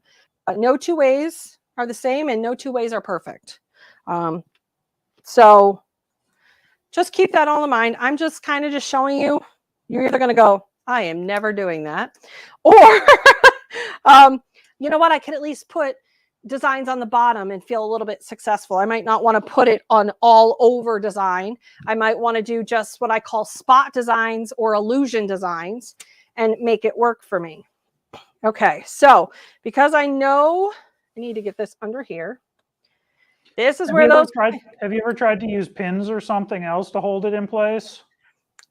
No 2 ways are the same and no 2 ways are perfect. So just keep that all in mind. I'm just kind of just showing you, you're either going to go, I am never doing that. Or, you know what? I could at least put designs on the bottom and feel a little bit successful. I might not want to put it on all over design. I might want to do just what I call spot designs or illusion designs and make it work for me. Okay, so because I know I need to get this under here, this is where those... Have you ever tried to use pins or something else to hold it in place?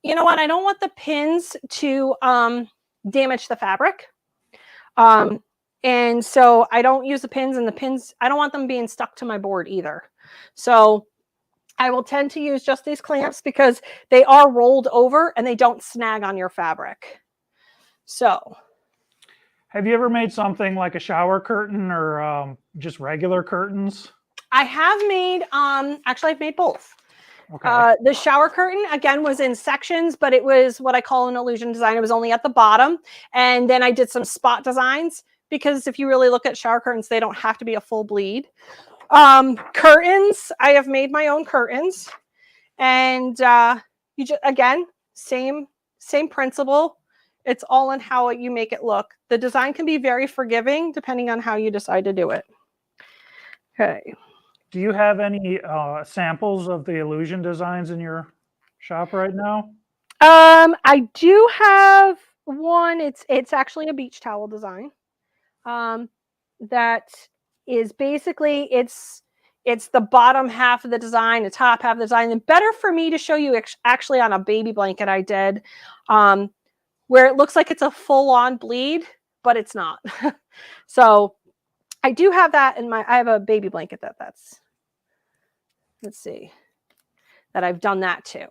You know what? I don't want the pins to damage the fabric. And so I don't use the pins, and the pins, I don't want them being stuck to my board either. So I will tend to use just these clamps because they are rolled over and they don't snag on your fabric. So... Have you ever made something like a shower curtain or just regular curtains? I have made, actually I've made both. Okay. The shower curtain, again, was in sections, but it was what I call an illusion design. It was only at the bottom. And then I did some spot designs because if you really look at shower curtains, they don't have to be a full bleed. Curtains, I have made my own curtains. And you just, again, same principle. It's all in how you make it look. The design can be very forgiving depending on how you decide to do it. Okay. Do you have any samples of the illusion designs in your shop right now? I do have one. It's actually a beach towel design. That is basically it's the bottom half of the design, the top half of the design. And better for me to show you actually on a baby blanket I did. Where it looks like it's a full-on bleed, but it's not. So I do have that in I have a baby blanket that's, let's see, that I've done that too.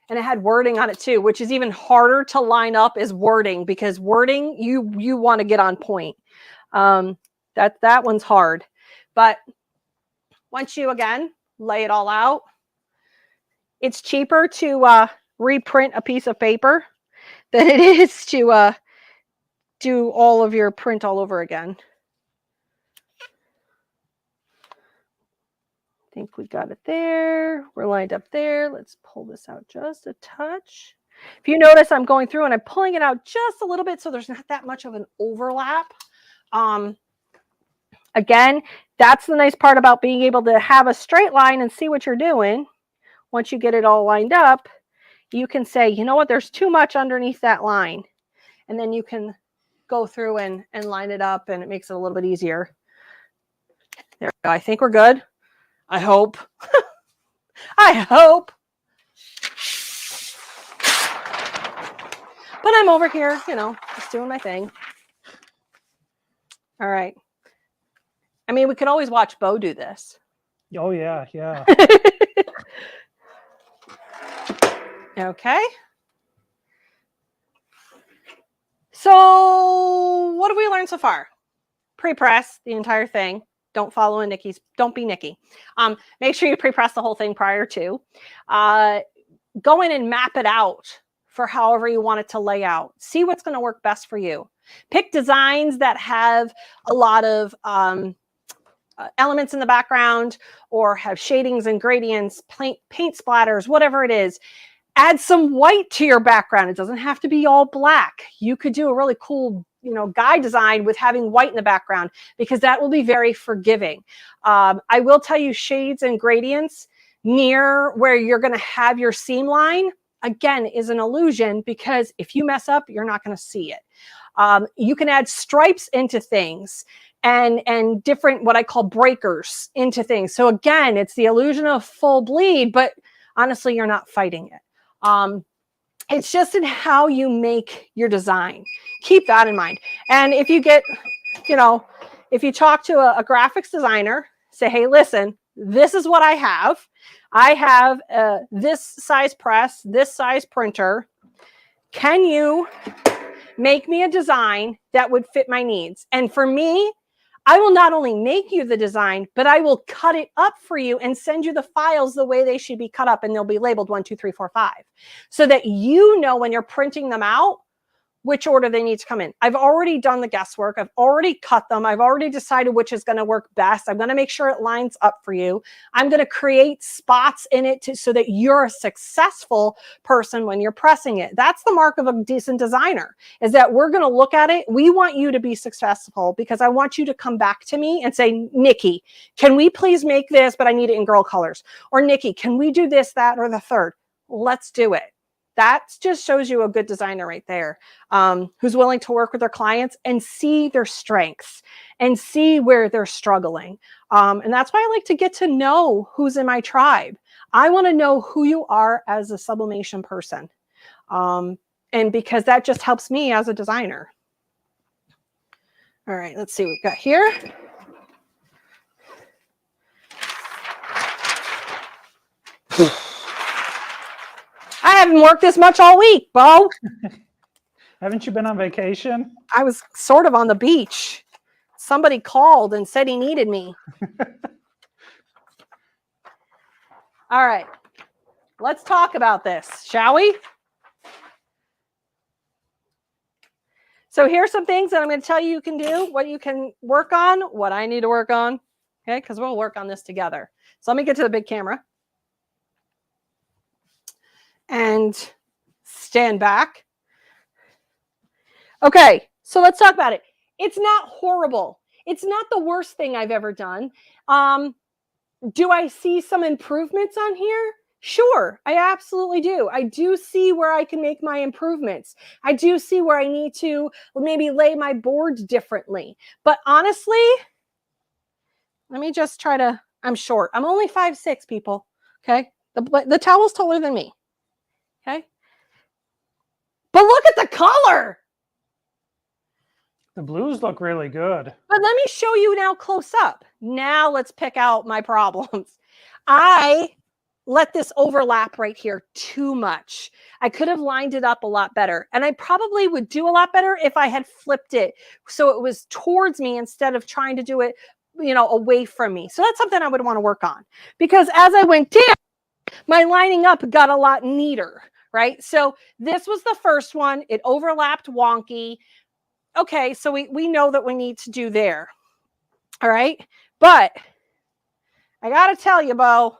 And it had wording on it too, which is even harder to line up is wording, because wording, you want to get on point. That one's hard. But once you, again, lay it all out, it's cheaper to reprint a piece of paper than it is to do all of your print all over again. I think we got it there. We're lined up there. Let's pull this out just a touch. If you notice, I'm going through and I'm pulling it out just a little bit so there's not that much of an overlap. Again, that's the nice part about being able to have a straight line and see what you're doing. Once you get it all lined up, you can say, you know what, there's too much underneath that line. And then you can go through and line it up, and it makes it a little bit easier. There we go. I think we're good. I hope. I hope. But I'm over here, you know, just doing my thing. All right. I mean, we could always watch Bo do this. Oh, yeah, yeah. Okay. So what have we learned so far? Pre-press the entire thing. Don't follow in Nicky's. Don't be Nicky. Make sure you pre-press the whole thing prior to. Go in and map it out for however you want it to lay out. See what's going to work best for you. Pick designs that have a lot of elements in the background, or have shadings and gradients, paint splatters, whatever it is. Add some white to your background. It doesn't have to be all black. You could do a really cool, guide design with having white in the background, because that will be very forgiving. I will tell you, shades and gradients near where you're going to have your seam line, again, is an illusion, because if you mess up, you're not going to see it. You can add stripes into things and different, what I call breakers into things. So again, it's the illusion of full bleed, but honestly, you're not fighting it. It's just in how you make your design. Keep that in mind. And if you get, if you talk to a graphics designer, say, hey, listen, this is what I have. I have this size press, this size printer. Can you make me a design that would fit my needs? And for me, I will not only make you the design, but I will cut it up for you and send you the files the way they should be cut up, and they'll be labeled 1, 2, 3, 4, 5, so that when you're printing them out, which order they need to come in. I've already done the guesswork. I've already cut them. I've already decided which is going to work best. I'm going to make sure it lines up for you. I'm going to create spots in it so that you're a successful person when you're pressing it. That's the mark of a decent designer, is that we're going to look at it. We want you to be successful, because I want you to come back to me and say, Nikki, can we please make this, but I need it in girl colors? Or Nikki, can we do this, that, or the third? Let's do it. That just shows you a good designer right there, who's willing to work with their clients and see their strengths and see where they're struggling. And that's why I like to get to know who's in my tribe. I want to know who you are as a sublimation person. And because that just helps me as a designer. All right, let's see what we've got here. I haven't worked this much all week, Bo. Haven't you been on vacation? I was sort of on the beach. Somebody called and said he needed me. All right. Let's talk about this, shall we? So here's some things that I'm going to tell you can do, what you can work on, what I need to work on, okay? Because we'll work on this together. So let me get to the big camera. And stand back. Okay, so let's talk about it. It's not horrible. It's not the worst thing I've ever done. Do I see some improvements on here? Sure, I absolutely do. I do see where I can make my improvements. I do see where I need to maybe lay my board differently. But honestly, let me just try to, I'm short. I'm only 5'6", people, okay? The towel's taller than me. Okay. But look at the color. The blues look really good. But let me show you now close up. Now let's pick out my problems. I let this overlap right here too much. I could have lined it up a lot better. And I probably would do a lot better if I had flipped it so it was towards me instead of trying to do it, away from me. So that's something I would want to work on. Because as I went down, my lining up got a lot neater. Right? So this was the first one. It overlapped wonky. Okay, so we know that we need to do there. All right. But I got to tell you, Bo.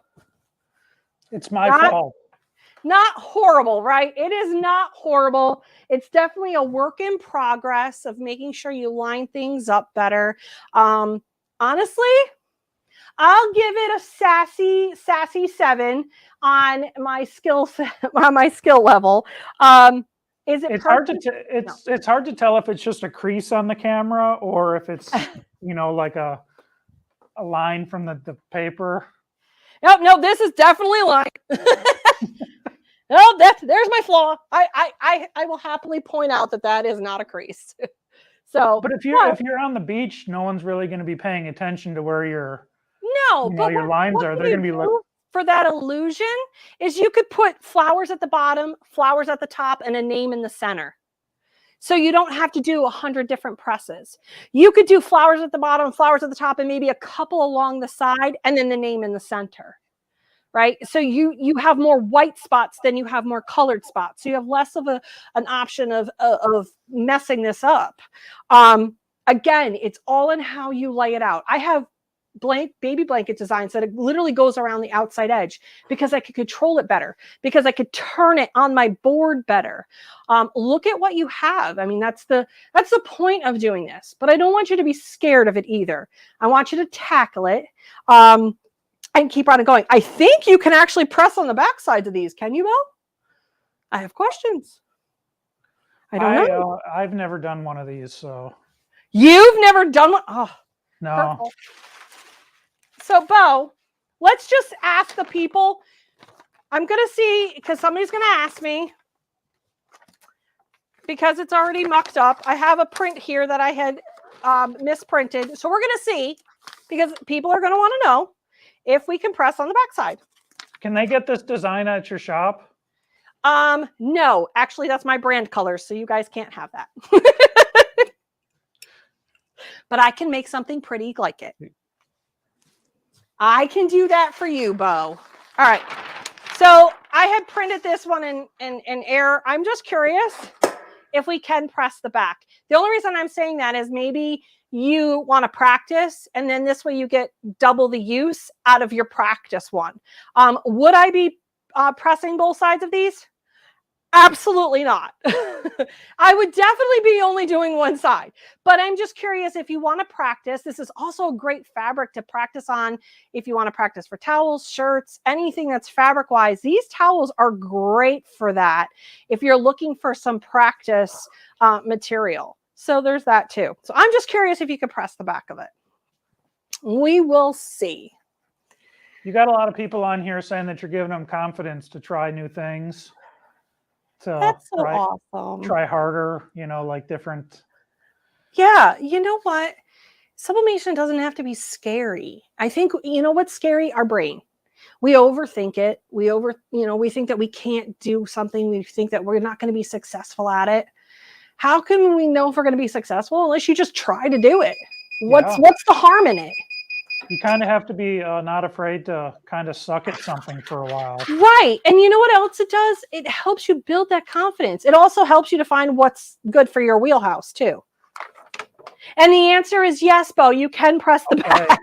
It's my fault. Not horrible, right? It is not horrible. It's definitely a work in progress of making sure you line things up better. Honestly, I'll give it a sassy 7 on my skill level. Is it? It's hard to it's hard to tell if it's just a crease on the camera or if it's like a line from the paper. No, this is definitely a line. No, there's my flaw. I will happily point out that is not a crease. So, but if you're on the beach, no one's really going to be paying attention to where your your lines are. They're going to be for that illusion is you could put flowers at the bottom, flowers at the top, and a name in the center. So you don't have to do 100 different presses. You could do flowers at the bottom, flowers at the top, and maybe a couple along the side, and then the name in the center. Right? So you have more white spots than you have more colored spots. So you have less of an option of messing this up. Again, it's all in how you lay it out. I have baby blanket designs that it literally goes around the outside edge because I could control it better, because I could turn it on my board better. Look at what you have. I mean, that's the point of doing this, but I don't want you to be scared of it either. I want you to tackle it and keep on going. I think you can actually press on the back sides of these. Can you, Bill? I have questions. I don't know. I've never done one of these, so. You've never done one? Oh, no. Purple. So, Bo, let's just ask the people. I'm going to see, because somebody's going to ask me, because it's already mucked up. I have a print here that I had misprinted. So we're going to see, because people are going to want to know if we can press on the backside. Can they get this design at your shop? No, actually, that's my brand colors, so you guys can't have that. But I can make something pretty like it. I can do that for you, Bo. All right. So I had printed this one in air. I'm just curious if we can press the back. The only reason I'm saying that is maybe you want to practice, and then this way you get double the use out of your practice one. Would I be pressing both sides of these? Absolutely not. I would definitely be only doing one side, but I'm just curious if you want to practice. This is also a great fabric to practice on. If you want to practice for towels, shirts, anything that's fabric wise, these towels are great for that. If you're looking for some practice material. So there's that too. So I'm just curious if you could press the back of it. We will see. You got a lot of people on here saying that you're giving them confidence to try new things. That's so awesome. Try harder, you know, like different. Yeah, you know what? Sublimation doesn't have to be scary. I think, you know what's scary? Our brain. We overthink it. We think that we can't do something. We think that we're not going to be successful at it. How can we know if we're going to be successful unless you just try to do it? What's the harm in it? You kind of have to be not afraid to kind of suck at something for a while. Right. And you know what else it does? It helps you build that confidence. It also helps you to find what's good for your wheelhouse too. And the answer is yes, Bo, you can press the back.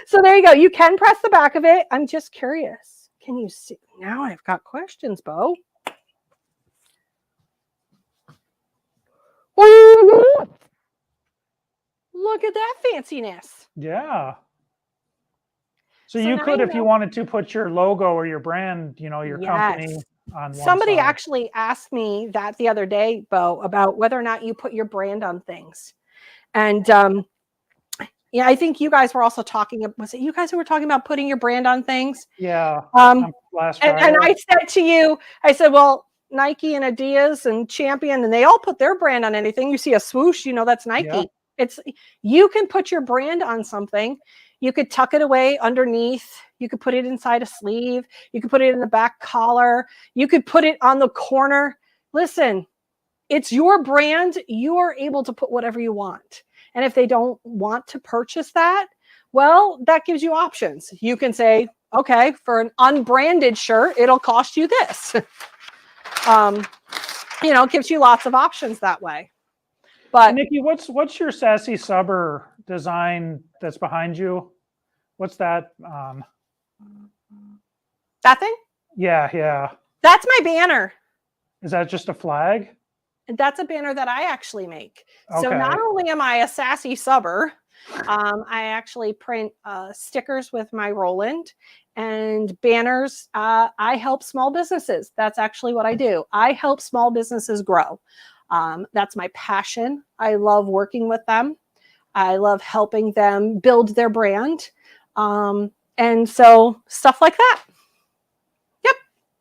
So there you go. You can press the back of it. I'm just curious. Can you see? Now I've got questions, Bo. Look at that fanciness. Yeah. So you could, if you wanted to, put your logo or your brand, you know, your company on one Somebody side. actually asked me that the other day, Bo, about whether or not you put your brand on things. And yeah, I think you guys were also talking, was it you guys who were talking about putting your brand on things? Yeah. Last Friday. And I said to you, I said, well, Nike and Adidas and Champion, and they all put their brand on anything. You see a swoosh, you know, that's Nike. Yeah. You can put your brand on something. You could tuck it away underneath. You could put it inside a sleeve. You could put it in the back collar. You could put it on the corner. Listen, it's your brand. You are able to put whatever you want. And if they don't want to purchase that, well, that gives you options. You can say, okay, for an unbranded shirt, it'll cost you this. You know, it gives you lots of options that way. But Nikki, what's your Sassy Subber design that's behind you? What's that? That thing? Yeah. That's my banner. Is that just a flag? That's a banner that I actually make. Okay. So not only am I a Sassy Subber, I actually print stickers with my Roland and banners. I help small businesses. That's actually what I do. I help small businesses grow. That's my passion. I love working with them. I love helping them build their brand. And so stuff like that. Yep.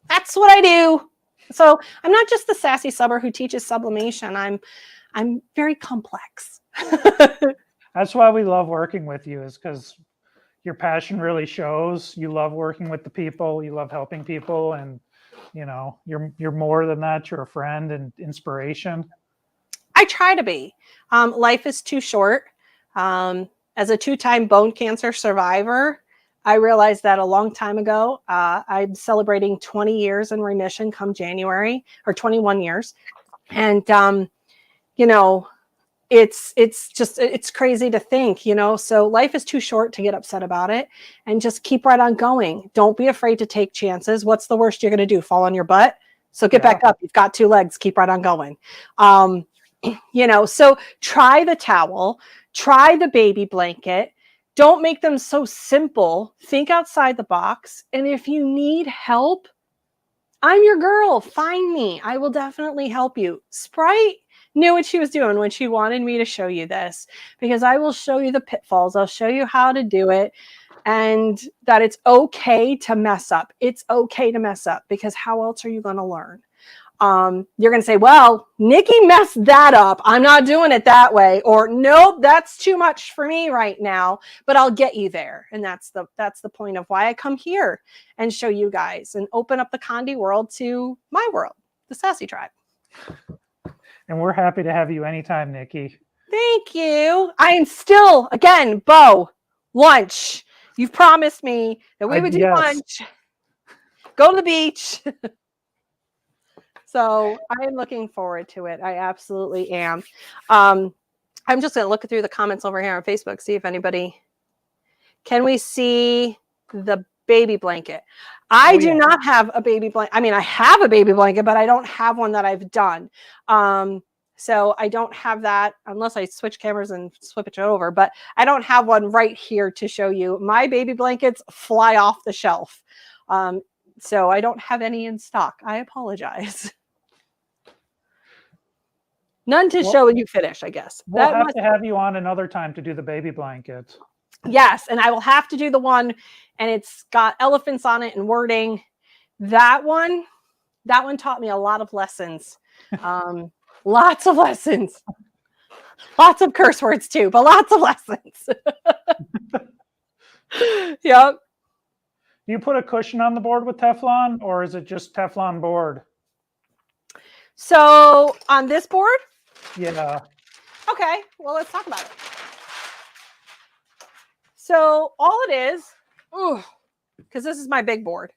That's what I do. So I'm not just the Sassy Subber who teaches sublimation. I'm very complex. That's why we love working with you, is because your passion really shows. You love working with the people. You love helping people. And you know, you're more than that. You're a friend and inspiration. I try to be. Life is too short. As a 2-time bone cancer survivor, I realized that a long time ago. I'm celebrating 20 years in remission come January, or 21 years. And, you know, it's just, it's crazy to think, you know, so life is too short to get upset about it, and just keep right on going. Don't be afraid to take chances. What's the worst you're going to do? Fall on your butt? So get back up. You've got 2 legs. Keep right on going. You know, so try the towel, try the baby blanket. Don't make them so simple. Think outside the box. And if you need help, I'm your girl. Find me. I will definitely help you. Sprite knew what she was doing when she wanted me to show you this, because I will show you the pitfalls. I'll show you how to do it, and that it's okay to mess up. It's okay to mess up, because how else are you going to learn? You're going to say, well, Nikki messed that up. I'm not doing it that way. Or nope, that's too much for me right now, but I'll get you there. And that's the point of why I come here and show you guys and open up the Condi world to my world, the Sassy tribe. And we're happy to have you anytime, Nikki. Thank you. I am still, again, Bo, lunch. You've promised me that we would do lunch, go to the beach. So I am looking forward to it. I absolutely am. I'm just going to look through the comments over here on Facebook, see if anybody, can we see the baby blanket? I do not have a baby blanket. I mean, I have a baby blanket, but I don't have one that I've done. So I don't have that unless I switch cameras and flip it over, but I don't have one right here to show you. My baby blankets fly off the shelf. So I don't have any in stock. I apologize. None to show when you finish, I guess. We'll have to have you on another time to do the baby blanket. Yes, and I will have to do the one, and it's got elephants on it and wording. That one taught me a lot of lessons. Lots of lessons. Lots of curse words too, but lots of lessons. Yep. Do you put a cushion on the board with Teflon, or is it just Teflon board? So on this board? Yeah. Okay, well, let's talk about it. So all it is, because this is my big board.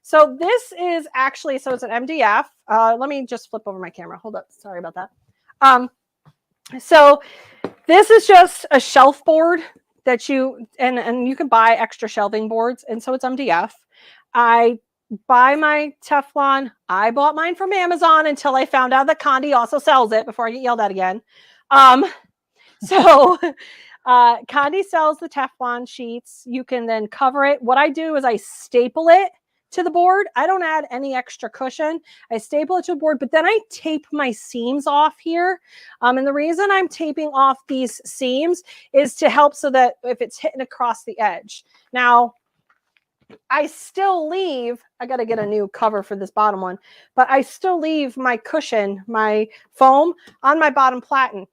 So this is actually, so it's an MDF. Let me just flip over my camera. Hold up. Sorry about that. So this is just a shelf board that you, and you can buy extra shelving boards. And so it's MDF. I buy my Teflon. I bought mine from Amazon until I found out that Condi also sells it before I get yelled at again. So Condi sells the Teflon sheets. You can then cover it. What I do is I staple it to the board. I don't add any extra cushion. I staple it to the board, but then I tape my seams off here. And the reason I'm taping off these seams is to help so that if it's hitting across the edge. Now, I still leave, I got to get a new cover for this bottom one, but I still leave my cushion, my foam on my bottom platen.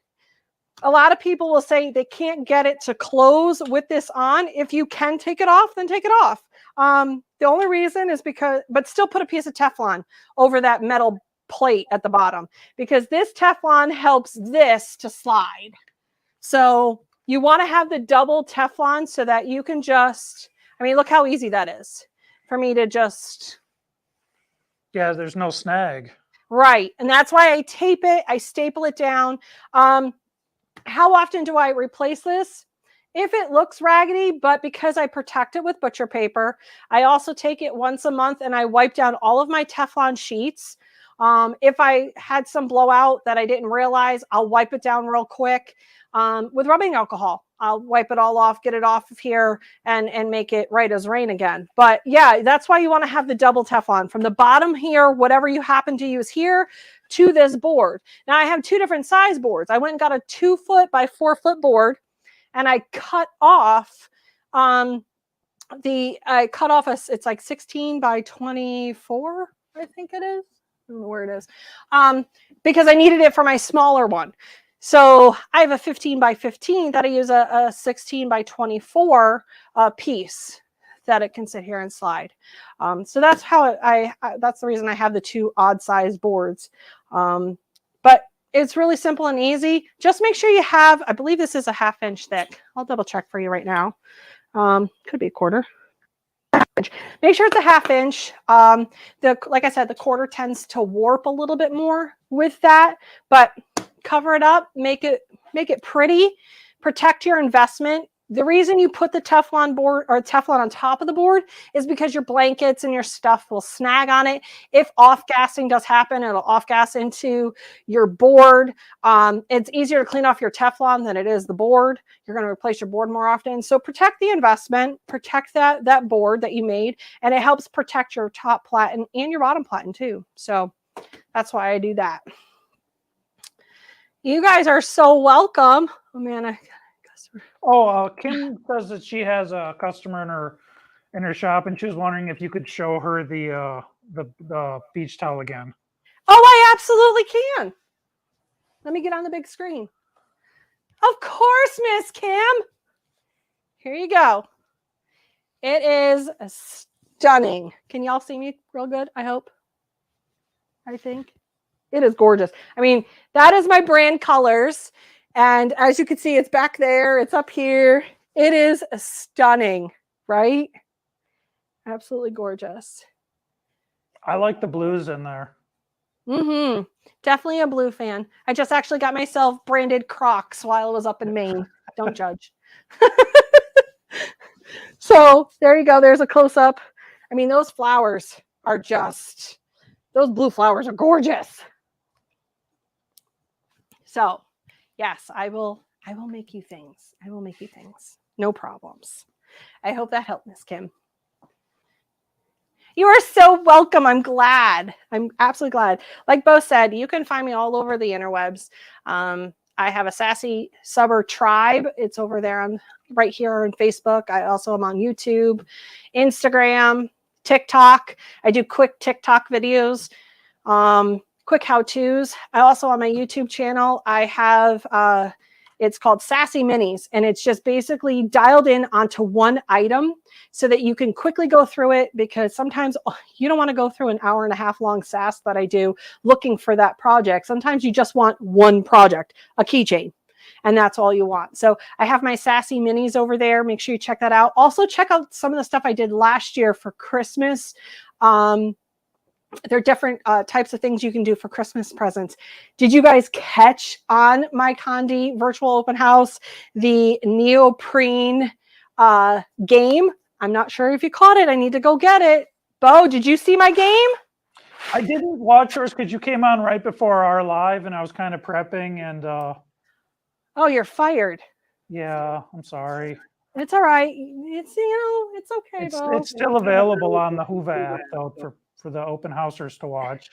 A lot of people will say they can't get it to close with this on. If you can take it off, then take it off. The only reason is because, but still put a piece of Teflon over that metal plate at the bottom, because this Teflon helps this to slide. So you want to have the double Teflon so that you can just, I mean, look how easy that is for me to just. Yeah, there's no snag. Right. And that's why I tape it. I staple it down. How often do I replace this? If it looks raggedy, but because I protect it with butcher paper, I also take it once a month and I wipe down all of my Teflon sheets. If I had some blowout that I didn't realize, I'll wipe it down real quick with rubbing alcohol. I'll wipe it all off, get it off of here, and make it right as rain again. But yeah, that's why you want to have the double Teflon from the bottom here, whatever you happen to use here, to this board. Now I have 2 different size boards. I went and got a 2-foot by 4-foot board, and I cut off it's like 16 by 24, I think it is. I don't know where it is. Because I needed it for my smaller one. So I have a 15 by 15 that I use a 16 by 24 piece that it can sit here and slide. So that's how that's the reason I have the 2 odd size boards. But it's really simple and easy. Just make sure you have, I believe this is a 1/2 inch thick. I'll double check for you right now. Could be a 1/4. Make sure it's a 1/2 inch. Like I said, the 1/4 tends to warp a little bit more with that, but cover it up, make it make it pretty, protect your investment. The reason you put the Teflon board or Teflon on top of the board is because your blankets and your stuff will snag on it. If off-gassing does happen, it'll off-gas into your board. It's easier to clean off your Teflon than it is the board. You're going to replace your board more often. So protect the investment, protect that board that you made, and it helps protect your top platen and your bottom platen too. So that's why I do that. You guys are so welcome. Oh man, Kim says that she has a customer in her shop, and she was wondering if you could show her the beach towel again. Oh, I absolutely can. Let me get on the big screen. Of course, Miss Kim. Here you go. It is stunning. Can y'all see me real good? I hope. I think it is gorgeous. I mean, that is my brand colors. And as you can see, it's back there. It's up here. It is stunning, right? Absolutely gorgeous. I like the blues in there. Mm-hmm. Definitely a blue fan. I just actually got myself branded Crocs while I was up in Maine. Don't judge. So there you go. There's a close-up. I mean, those flowers are just, those blue flowers are gorgeous. So yes, I will make you things. I will make you things. No problems. I hope that helped, Miss Kim. You are so welcome. I'm glad. I'm absolutely glad. Like Bo said, you can find me all over the interwebs. I have a Sassy Subber tribe. It's over there on right here on Facebook. I also am on YouTube, Instagram, TikTok. I do quick TikTok videos, quick how-tos. I also on my YouTube channel, I have it's called Sassy Minis, and it's just basically dialed in onto one item so that you can quickly go through it, because sometimes you don't want to go through an hour and a half long Sass that I do looking for that project. Sometimes you just want one project, a keychain, and that's all you want. So I have my Sassy Minis over there. Make sure you check that out. Also check out some of the stuff I did last year for Christmas. There are different types of things you can do for Christmas presents. Did you guys catch on my Condi virtual open house the neoprene game? I'm not sure if you caught it. I need to go get it. Bo, did you see my game? I didn't watch yours because you came on right before our live, and I was kind of prepping. And oh, you're fired. Yeah, I'm sorry. It's all right. It's it's okay. Bo. It's still available on the Hoover app though for the open housers to watch.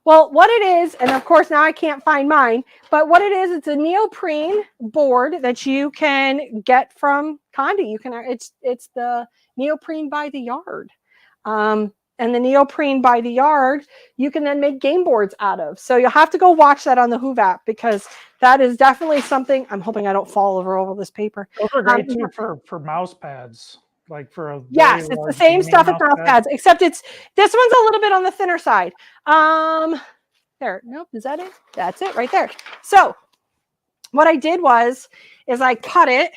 Well, what it is, and of course now I can't find mine, but what it is, it's a neoprene board that you can get from Condi. You can, it's the neoprene by the yard. And the neoprene by the yard, you can then make game boards out of. So you'll have to go watch that on the Hoover app, because that is definitely something. I'm hoping I don't fall over all this paper. Those are great too for mouse pads. Like for a yes, it's the same stuff as mouse pads, except this one's a little bit on the thinner side. There, nope, is that it? That's it right there. So what I did is I cut it,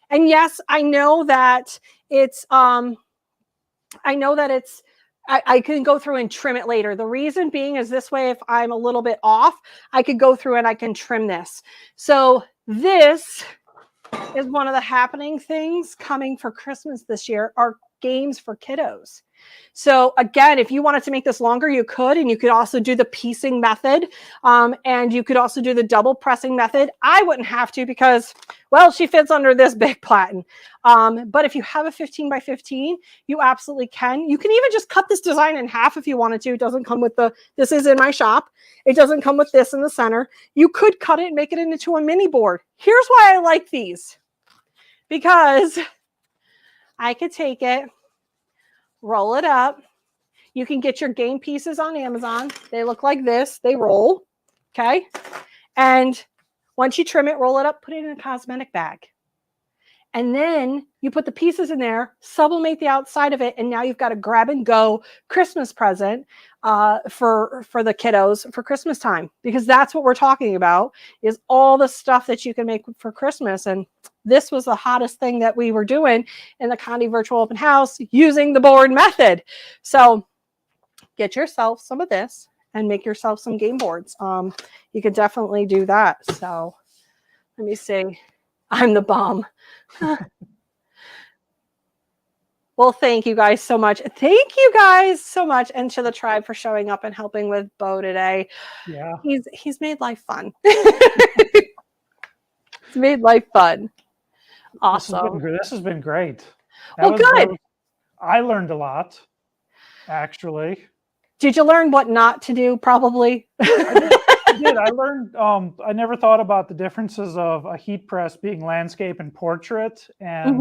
and yes, I know that it's I can go through and trim it later. The reason being is this way, if I'm a little bit off, I could go through and I can trim this. So this is one of the happening things coming for Christmas this year are games for kiddos. So again, if you wanted to make this longer, you could, and you could also do the piecing method, and you could also do the double pressing method. I wouldn't have to because, well, she fits under this big platen. But if you have a 15 by 15, you absolutely can. You can even just cut this design in half if you wanted to. It doesn't come with this is in my shop. It doesn't come with this in the center. You could cut it and make it into a mini board. Here's why I like these, because I could take it, roll it up. You can get your game pieces on Amazon. They look like this. They roll, okay? And once you trim it, roll it up, put it in a cosmetic bag. And then you put the pieces in there, sublimate the outside of it, and now you've got a grab-and-go Christmas present for the kiddos for Christmas time. Because that's what we're talking about, is all the stuff that you can make for Christmas. And this was the hottest thing that we were doing in the Condi Virtual Open House using the board method. So get yourself some of this and make yourself some game boards. You could definitely do that. So Let me see. I'm the bomb. Well, thank you guys so much. Thank you guys so much. And to the tribe for showing up and helping with Bo today. Yeah. He's made life fun. He's made life fun. Awesome. This has been great. Good. I learned a lot, actually. Did you learn what not to do? Probably. I did. I learned. I never thought about the differences of a heat press being landscape and portrait, and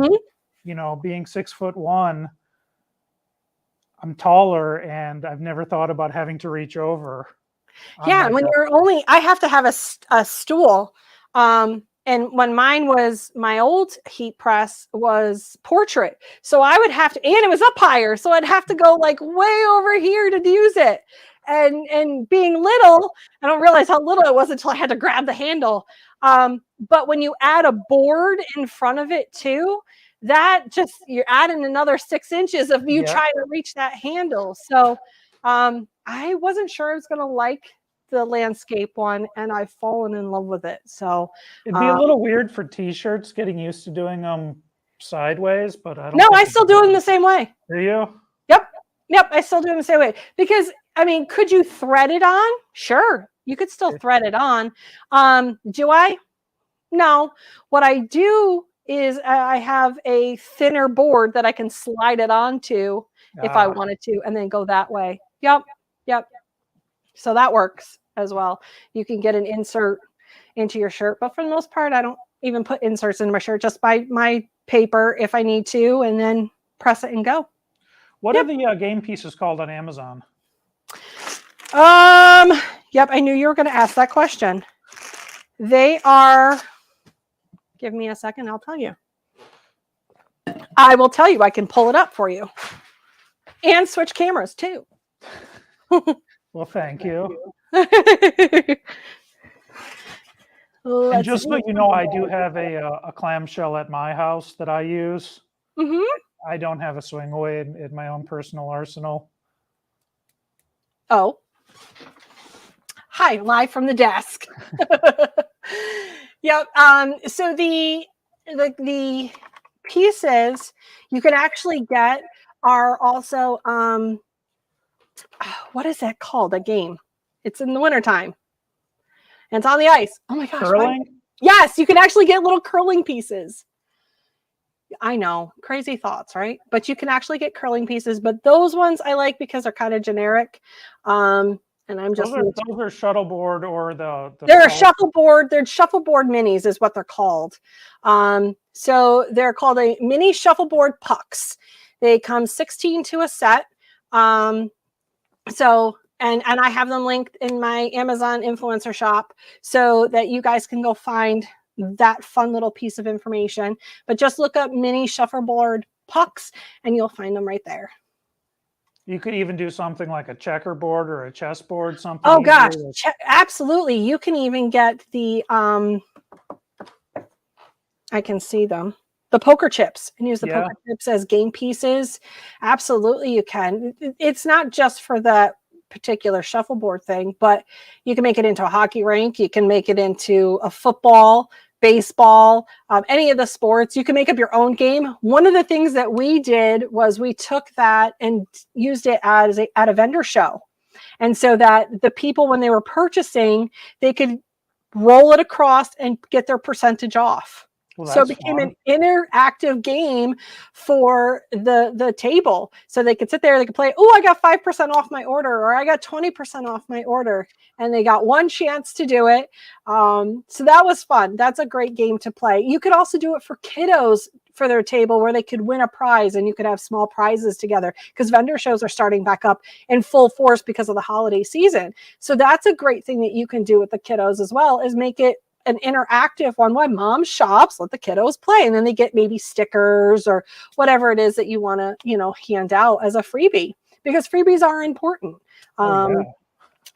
being 6'1". I'm taller, and I've never thought about having to reach over. Yeah, when I have to have a stool. And when mine was, my old heat press was portrait. So I would have to, and it was up higher. So I'd have to go like way over here to use it. And being little, I don't realize how little it was until I had to grab the handle. But when you add a board in front of it too, that just, you're adding another 6 inches of you trying to reach that handle. So I wasn't sure I was going to like the landscape one, and I've fallen in love with it. So it'd be a little weird for t-shirts, getting used to doing them sideways, but I don't. No, I still do them the same way. Do you? Yep, I still do them the same way, because I mean, could you thread it on? Sure, you could still thread it on. Do I? No. What I do is I have a thinner board that I can slide it onto if I wanted to, and then go that way. Yep. So that works as well. You can get an insert into your shirt, but for the most part, I don't even put inserts into my shirt. Just buy my paper if I need to, and then press it and go. What are the game pieces called on Amazon? Yep, I knew you were going to ask that question. They are, give me a second, I'll tell you. I will tell you, I can pull it up for you. And switch cameras too. Well, thank you. And just so you know, I do have a clamshell at my house that I use. Mm-hmm. I don't have a swing away in my own personal arsenal. Oh. Hi, live from the desk. Yep. So the pieces you can actually get are also what is that called? A game. It's in the wintertime. And it's on the ice. Oh my gosh. Curling? Yes, you can actually get little curling pieces. I know, crazy thoughts, right? But you can actually get curling pieces. But those ones I like because they're kind of generic. And I'm just those are shuffleboard or they're a shuffleboard. They're shuffleboard minis is what they're called. So they're called a mini shuffleboard pucks. They come 16 to a set. So and I have them linked in my Amazon influencer shop so that you guys can go find that fun little piece of information. But just look up mini shuffleboard pucks and you'll find them right there. You could even do something like a checkerboard or a chessboard, something. Oh gosh, absolutely. You can even get the I can see them. The poker chips, and use the poker chips as game pieces. Absolutely, you can. It's not just for that particular shuffleboard thing, but you can make it into a hockey rink. You can make it into a football, baseball, any of the sports. You can make up your own game. One of the things that we did was we took that and used it at a vendor show. And so that the people, when they were purchasing, they could roll it across and get their percentage off. Well, so it became an interactive game for the table. So they could sit there, they could play, oh, I got 5% off my order, or I got 20% off my order. And they got one chance to do it. So that was fun. That's a great game to play. You could also do it for kiddos for their table where they could win a prize and you could have small prizes together, because vendor shows are starting back up in full force because of the holiday season. So that's a great thing that you can do with the kiddos as well, is make it an interactive one. Why mom shops, let the kiddos play, and then they get maybe stickers or whatever it is that you want to, hand out as a freebie, because freebies are important.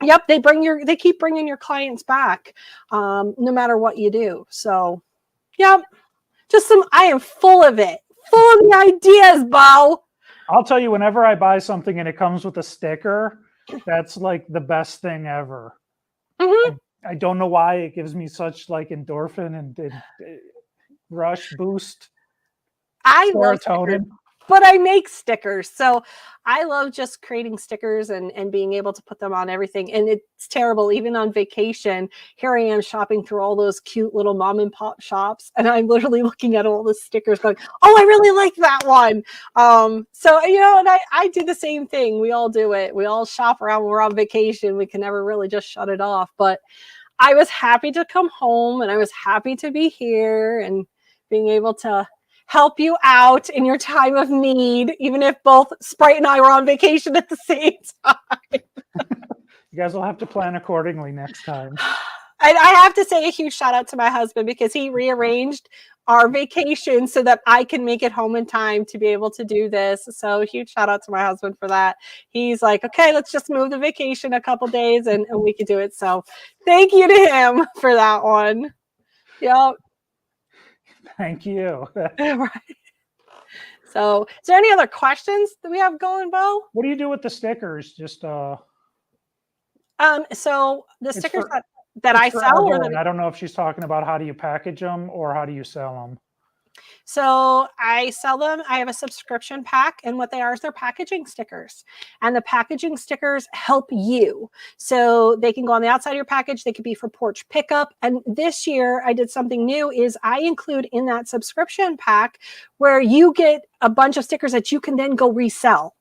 Yep, they keep bringing your clients back, no matter what you do. So, yep, I am full of it, full of the ideas, Bo. I'll tell you, whenever I buy something and it comes with a sticker, that's like the best thing ever. Mm-hmm. I don't know why it gives me such like endorphin and rush boost. I love stickers, Serotonin. but I make stickers. So I love just creating stickers and being able to put them on everything. And it's terrible. Even on vacation, here I am shopping through all those cute little mom and pop shops. And I'm literally looking at all the stickers going, oh, I really like that one. So, you know, and I do the same thing. We all do it. We all shop around when we're on vacation. We can never really just shut it off. But I was happy to come home and I was happy to be here and being able to help you out in your time of need, even if both Sprite and I were on vacation at the same time. You guys will have to plan accordingly next time. And I have to say a huge shout out to my husband because he rearranged our vacation so that I can make it home in time to be able to do this. So huge shout out to my husband for that. He's like, okay, let's just move the vacation a couple days and we can do it. So thank you to him for that one. Yep. Thank you. Right. So is there any other questions that we have going, Bo? What do you do with the stickers? Just so the stickers that I sell, or I don't know if she's talking about how do you package them or how do you sell them. So I sell them. I have a subscription pack, and what they are is they're packaging stickers. And the packaging stickers help you. So they can go on the outside of your package. They could be for porch pickup. And this year I did something new is I include in that subscription pack where you get a bunch of stickers that you can then go resell.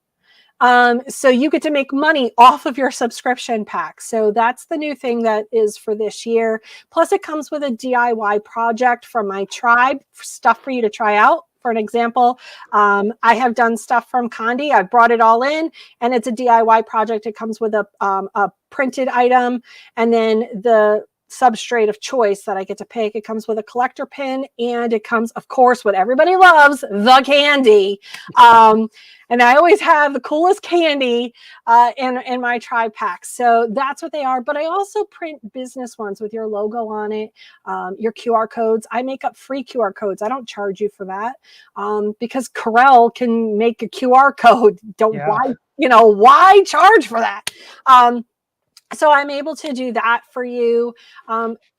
So you get to make money off of your subscription pack. So that's the new thing that is for this year. Plus it comes with a DIY project from my tribe, stuff for you to try out. For an example, I have done stuff from Condi. I brought it all in and it's a DIY project. It comes with a printed item and then the substrate of choice that I get to pick. It comes with a collector pin and it comes, of course, what everybody loves, the candy. And I always have the coolest candy in my tribe packs. So that's what they are. But I also print business ones with your logo on it, your QR codes. I make up free QR codes. I don't charge you for that because Corel can make a QR code. Why charge for that? So I'm able to do that for you.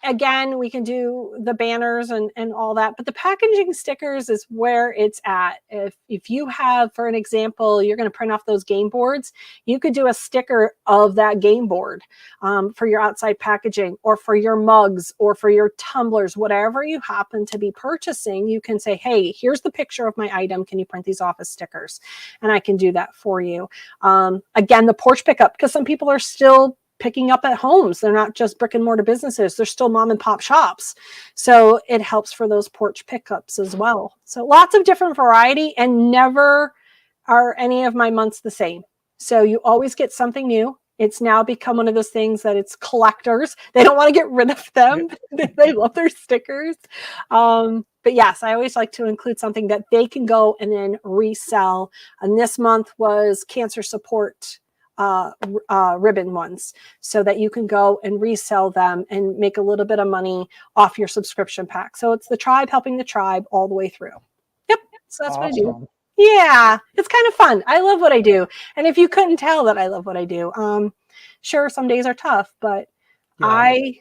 Again, we can do the banners and all that, but the packaging stickers is where it's at. If you have, for an example, you're going to print off those game boards, you could do a sticker of that game board for your outside packaging or for your mugs or for your tumblers, whatever you happen to be purchasing. You can say, hey, here's the picture of my item. Can you print these off as stickers? And I can do that for you. Again, the porch pickup, because some people are still picking up at homes. They're not just brick and mortar businesses. They're still mom and pop shops. So it helps for those porch pickups as well. So lots of different variety and never are any of my months the same. So you always get something new. It's now become one of those things that it's collectors. They don't want to get rid of them. They love their stickers. But yes, I always like to include something that they can go and then resell. And this month was cancer support ribbon ones so that you can go and resell them and make a little bit of money off your subscription pack. So it's the tribe helping the tribe all the way through. Yep. So that's what I do. Yeah, it's kind of fun. I love what I do. And if you couldn't tell that I love what I do, sure, some days are tough, but yeah. I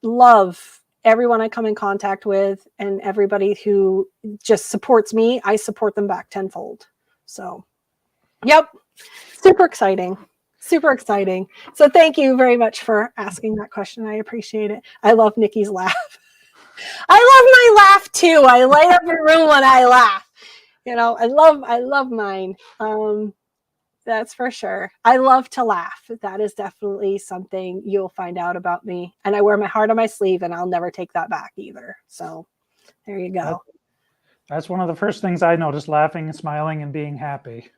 love everyone I come in contact with and everybody who just supports me. I support them back tenfold. So, yep, super exciting. Super exciting. So thank you very much for asking that question. I appreciate it. I love Nikki's laugh. I love my laugh too. I light up the room when I laugh. You know, I love mine. That's for sure. I love to laugh. That is definitely something you'll find out about me. And I wear my heart on my sleeve and I'll never take that back either. So there you go. That's one of the first things I noticed, laughing and smiling and being happy.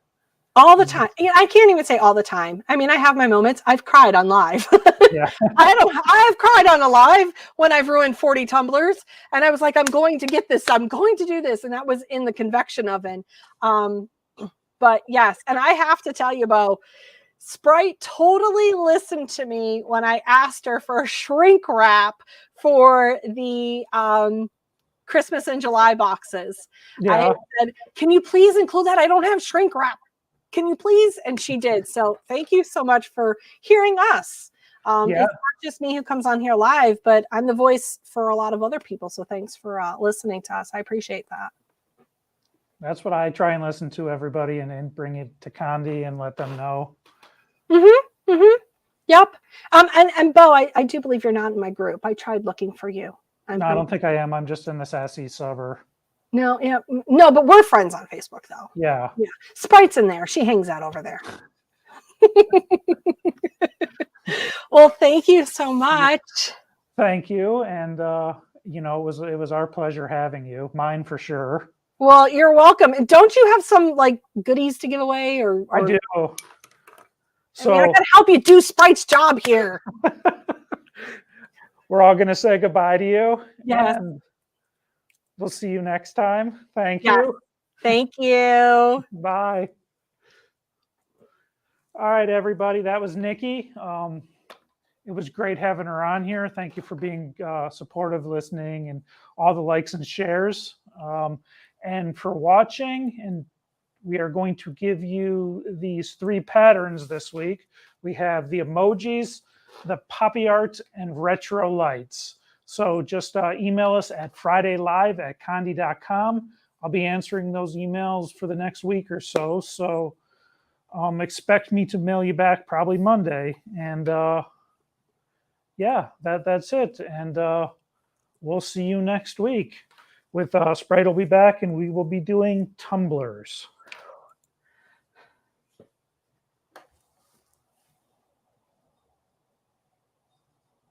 All the time. I can't even say all the time. I mean, I have my moments. I've cried on live. Yeah. I've cried on a live when I've ruined 40 tumblers. And I was like, I'm going to get this. I'm going to do this. And that was in the convection oven. But yes. And I have to tell you, Bo, Sprite totally listened to me when I asked her for a shrink wrap for the Christmas and July boxes. Yeah. I said, can you please include that? I don't have shrink wrap. Can you please? And she did. So thank you so much for hearing us. Yeah. It's not just me who comes on here live, but I'm the voice for a lot of other people. So thanks for listening to us. I appreciate that. That's what I try and listen to, everybody, and then bring it to Condi and let them know. Yep. And Bo, I do believe you're not in my group. I tried looking for you. No, I don't think I am. I'm just in the Sassy Subber. No, yeah, no, but we're friends on Facebook though. Yeah. Yeah. Sprite's in there. She hangs out over there. Well, thank you so much. Thank you. And you know, it was our pleasure having you. Mine for sure. Well, you're welcome. And don't you have some like goodies to give away or I do. So I gotta help you do Sprite's job here. we're all gonna say goodbye to you. Yes. And we'll see you next time. Thank Yes. you. Thank you. Bye. All right, everybody. That was Nikki. It was great having her on here. Thank you for being supportive, listening, and all the likes and shares. And for watching. And we are going to give you these 3 patterns this week. We have the emojis, the poppy art, and retro lights. So just email us at fridaylive@condi.com. I'll be answering those emails for the next week or so. So expect me to mail you back probably Monday. And yeah, that's it. And we'll see you next week. With Sprite will be back, and we will be doing tumblers.